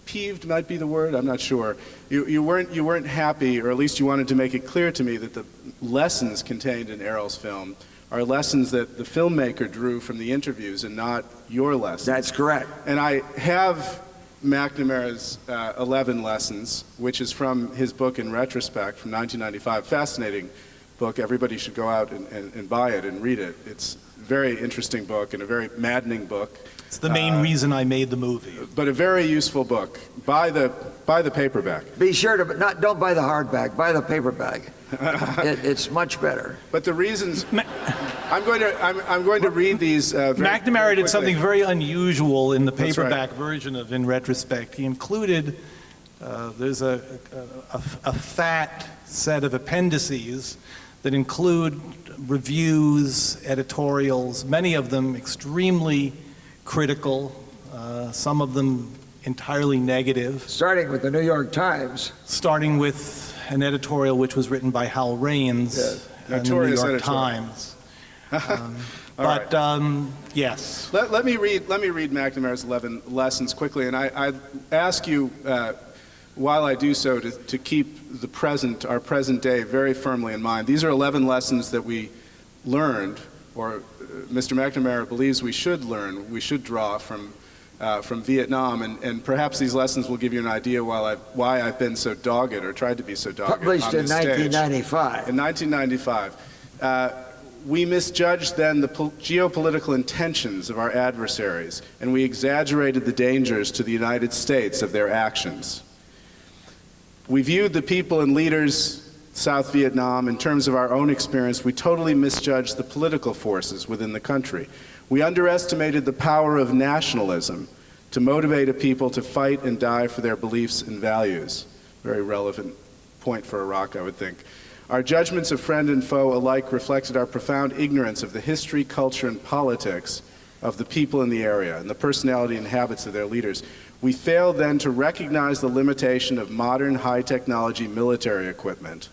peeved, might be the word. I'm not sure. You weren't happy, or at least you wanted to make it clear to me that the lessons contained in Errol's film are lessons that the filmmaker drew from the interviews and not your lessons. That's correct. And I have McNamara's 11 Lessons, which is from his book In Retrospect from 1995. Fascinating book. Everybody should go out and buy it and read it. It's a very interesting book and a very maddening book. It's the main reason I made the movie. But a very useful book. Buy the paperback. Be sure to don't buy the hardback. Buy the paperback. It's much better. But the reasons I'm going to read these. McNamara did something quickly. very unusual in the That's right. paperback version of In Retrospect. He included there's a fat set of appendices that include reviews, editorials, many of them extremely critical, some of them entirely negative. Starting with the New York Times. Starting with an editorial which was written by Hal Raines in the New Notorious York editorial. Times. All Yes. Let me read McNamara's 11 Lessons quickly, and I ask you, while I do so, to keep our present day very firmly in mind. These are 11 lessons that we learned, or Mr. McNamara believes we should learn, we should draw from Vietnam, and perhaps these lessons will give you an idea why I've been so dogged, or tried to be so dogged. Published in 1995. In 1995. We misjudged then the geopolitical intentions of our adversaries, and we exaggerated the dangers to the United States of their actions. We viewed the people and leaders South Vietnam in terms of our own experience. We totally misjudged the political forces within the country. We underestimated the power of nationalism to motivate a people to fight and die for their beliefs and values. Very relevant point for Iraq, I would think. Our judgments of friend and foe alike reflected our profound ignorance of the history, culture, and politics of the people in the area and the personality and habits of their leaders. We failed then to recognize the limitation of modern high-technology military equipment.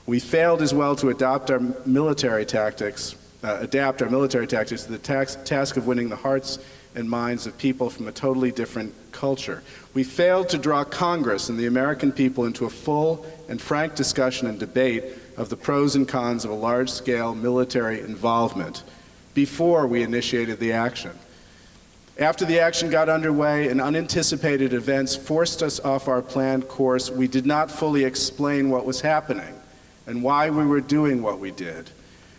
We failed as well to adapt our military tactics to the task of winning the hearts and minds of people from a totally different culture. We failed to draw Congress and the American people into a full and frank discussion and debate of the pros and cons of a large-scale military involvement before we initiated the action. After the action got underway and unanticipated events forced us off our planned course, we did not fully explain what was happening and why we were doing what we did.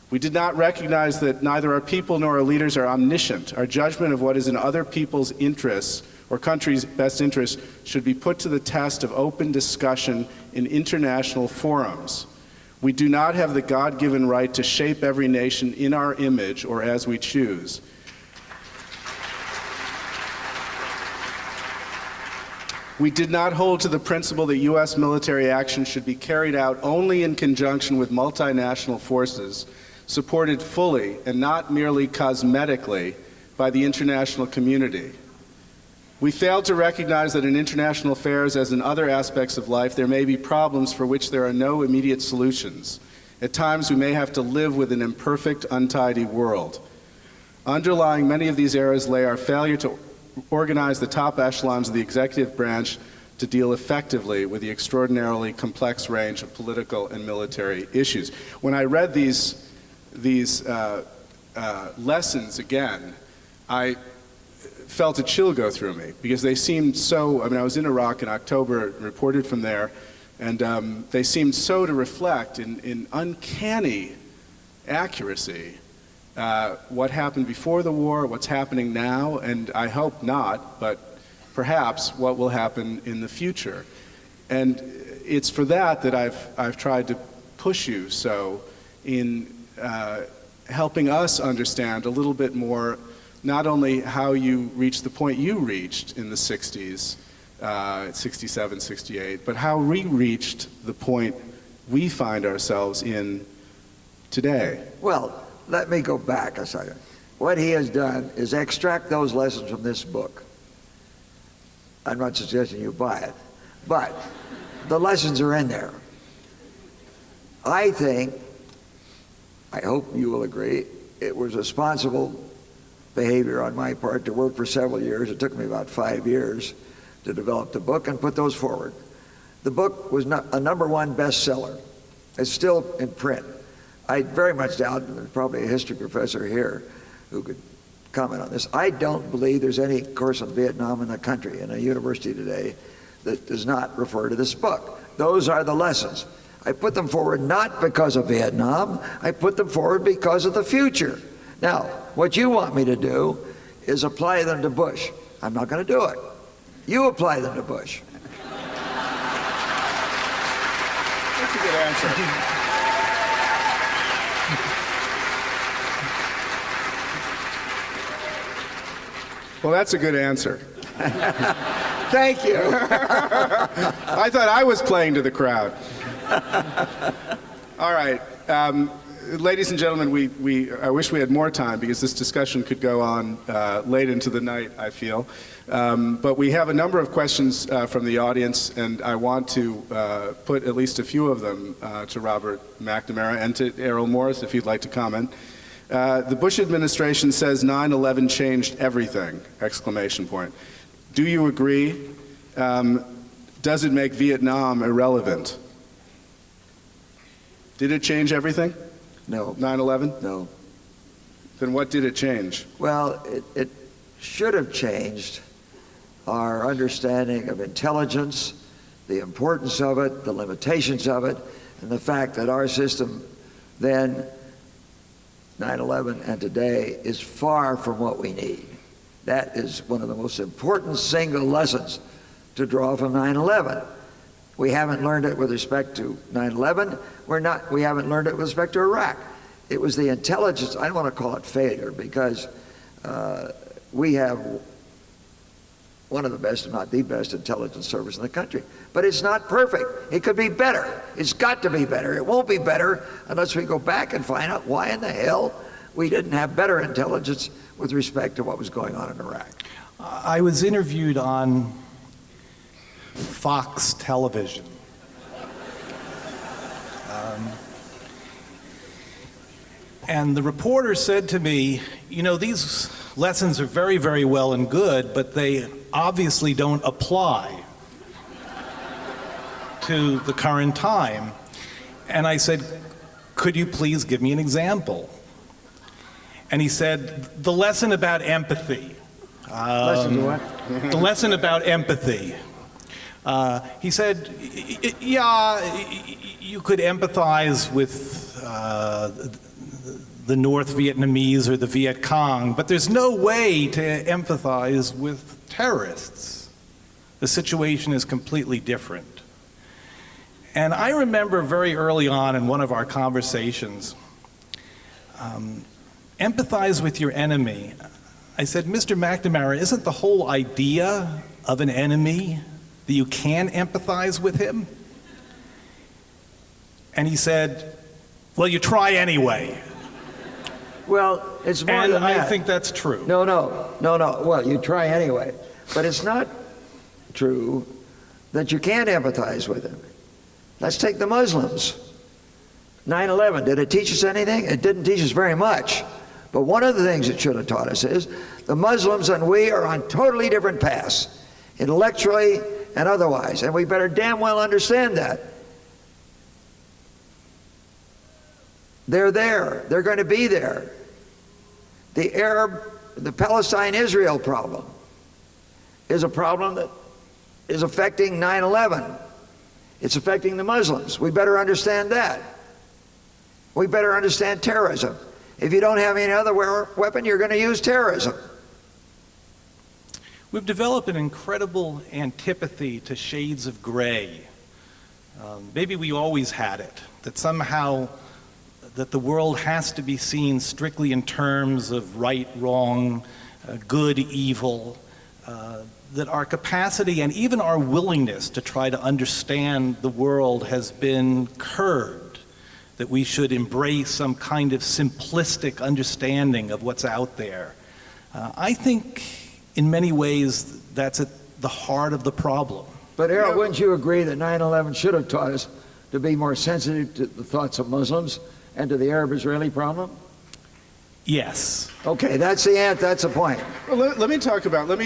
We did not recognize that neither our people nor our leaders are omniscient. Our judgment of what is in other people's interests or countries' best interests should be put to the test of open discussion in international forums. We do not have the God-given right to shape every nation in our image or as we choose. We did not hold to the principle that U.S. military action should be carried out only in conjunction with multinational forces, supported fully and not merely cosmetically by the international community. We failed to recognize that in international affairs, as in other aspects of life, there may be problems for which there are no immediate solutions. At times, we may have to live with an imperfect, untidy world. Underlying many of these errors lay our failure to organize the top echelons of the executive branch to deal effectively with the extraordinarily complex range of political and military issues. When I read these lessons again, I felt a chill go through me because they seemed so, I was in Iraq in October, reported from there, and they seemed so to reflect in uncanny accuracy what happened before the war, what's happening now, and I hope not, but perhaps what will happen in the future. And it's for that I've tried to push you so in helping us understand a little bit more, not only how you reached the point you reached in the 60s, 67, 68, but how we reached the point we find ourselves in today. Well, let me go back a second. What he has done is extract those lessons from this book. I'm not suggesting you buy it, but the lessons are in there. I think, I hope you will agree, it was responsible behavior on my part to work for several years. It took me about 5 years to develop the book and put those forward. The book was not a #1 bestseller. It's still in print. I very much doubt, and there's probably a history professor here who could comment on this, I don't believe there's any course on Vietnam in the country, in a university today, that does not refer to this book. Those are the lessons. I put them forward not because of Vietnam, I put them forward because of the future. Now, what you want me to do is apply them to Bush. I'm not going to do it. You apply them to Bush. That's a good answer. Well, that's a good answer. Thank you. I thought I was playing to the crowd. All right. Ladies and gentlemen, I wish we had more time because this discussion could go on late into the night, I feel. But we have a number of questions from the audience, and I want to put at least a few of them to Robert McNamara and to Errol Morris, if you'd like to comment. The Bush administration says 9/11 changed everything, exclamation point. Do you agree? Does it make Vietnam irrelevant? Did it change everything? No. 9/11? No. Then what did it change? Well, it should have changed our understanding of intelligence, the importance of it, the limitations of it, and the fact that our system then, 9/11 and today, is far from what we need. That is one of the most important single lessons to draw from 9/11. We haven't learned it with respect to 9/11. We haven't learned it with respect to Iraq. It was the intelligence. I don't want to call it failure because we have one of the best, if not the best, intelligence service in the country. But it's not perfect. It could be better. It's got to be better. It won't be better unless we go back and find out why in the hell we didn't have better intelligence with respect to what was going on in Iraq. I was interviewed on Fox television. And the reporter said to me, you know, these lessons are very, very well and good, but they obviously don't apply to the current time. And I said, could you please give me an example? And he said, the lesson about empathy. Lesson to what? The lesson about empathy. He said, yeah, you could empathize with the North Vietnamese or the Viet Cong, but there's no way to empathize with terrorists. The situation is completely different. And I remember very early on in one of our conversations, empathize with your enemy. I said, Mr. McNamara, isn't the whole idea of an enemy that you can empathize with him? And he said, well, you try anyway. Well, it's more And than that. I think that's true. No. Well, you try anyway. But it's not true that you can't empathize with them. Let's take the Muslims. 9/11, did it teach us anything? It didn't teach us very much. But one of the things it should have taught us is the Muslims and we are on totally different paths, intellectually and otherwise. And we better damn well understand that. They're there. They're going to be there. The Palestine-Israel problem is a problem that is affecting 9/11. It's affecting the Muslims. We better understand that. We better understand terrorism. If you don't have any other weapon, you're going to use terrorism. We've developed an incredible antipathy to shades of gray. Maybe we always had it, that somehow that the world has to be seen strictly in terms of right, wrong, good, evil, that our capacity and even our willingness to try to understand the world has been curbed, that we should embrace some kind of simplistic understanding of what's out there. I think in many ways that's at the heart of the problem. But Errol, wouldn't you agree that 9/11 should have taught us to be more sensitive to the thoughts of Muslims and to the Arab-Israeli problem? Yes. Okay, that's the point. Well, let me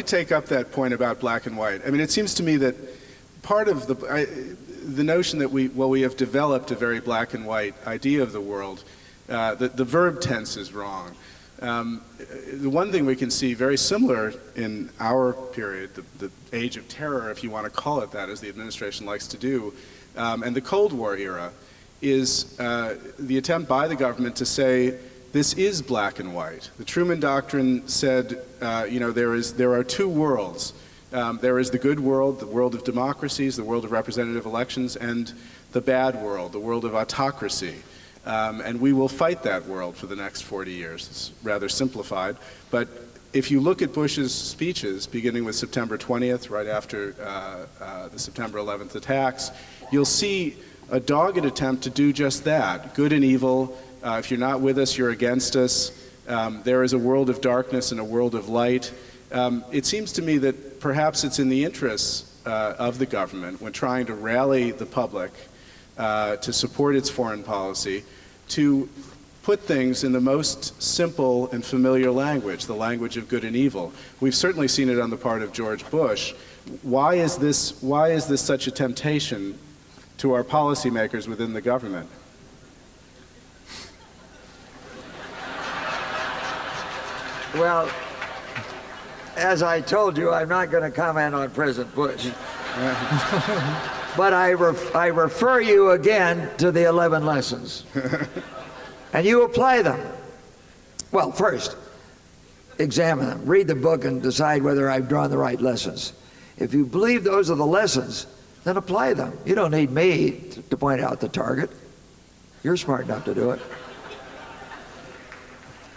take up that point about black and white. I mean, it seems to me that part of the notion that we have developed a very black and white idea of the world, the verb tense is wrong. The one thing we can see very similar in our period, the age of terror, if you want to call it that, as the administration likes to do, and the Cold War era, is the attempt by the government to say, this is black and white. The Truman Doctrine said, there are two worlds. There is the good world, the world of democracies, the world of representative elections, and the bad world, the world of autocracy. And we will fight that world for the next 40 years. It's rather simplified. But if you look at Bush's speeches, beginning with September 20th, right after the September 11th attacks, you'll see a dogged attempt to do just that, good and evil. If you're not with us, you're against us. There is a world of darkness and a world of light. It seems to me that perhaps it's in the interests of the government, when trying to rally the public to support its foreign policy, to put things in the most simple and familiar language, the language of good and evil. We've certainly seen it on the part of George Bush. Why is this such a temptation to our policymakers within the government? Well, as I told you, I'm not going to comment on President Bush. But I refer you again to the 11 lessons. And you apply them. Well, first, examine them. Read the book and decide whether I've drawn the right lessons. If you believe those are the lessons, then apply them. You don't need me to point out the target. You're smart enough to do it.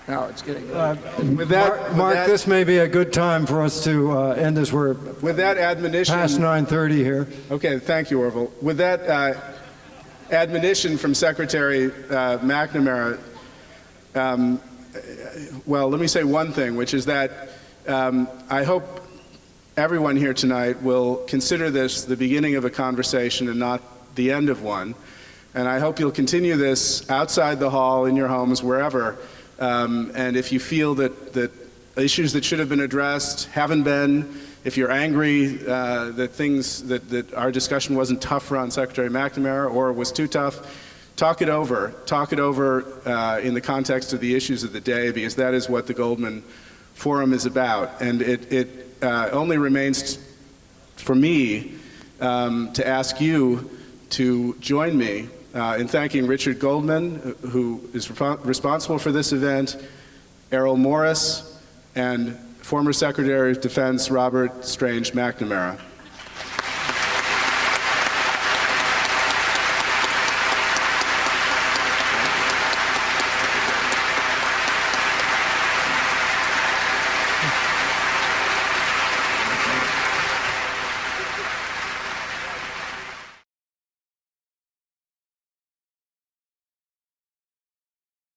Now it's getting With that, Mark, this may be a good time for us to end this. We're with that admonition, past 9:30 here. Okay, thank you, Orville. With that admonition from Secretary McNamara, well, let me say one thing, which is that I hope everyone here tonight will consider this the beginning of a conversation and not the end of one. And I hope you'll continue this outside the hall, in your homes, wherever. And if you feel that issues that should have been addressed haven't been, if you're angry that our discussion wasn't tougher on Secretary McNamara or was too tough, talk it over. Talk it over in the context of the issues of the day, because that is what the Goldman Forum is about. And it only remains for me to ask you to join me in thanking Richard Goldman, who is responsible for this event, Errol Morris, and former Secretary of Defense Robert Strange McNamara.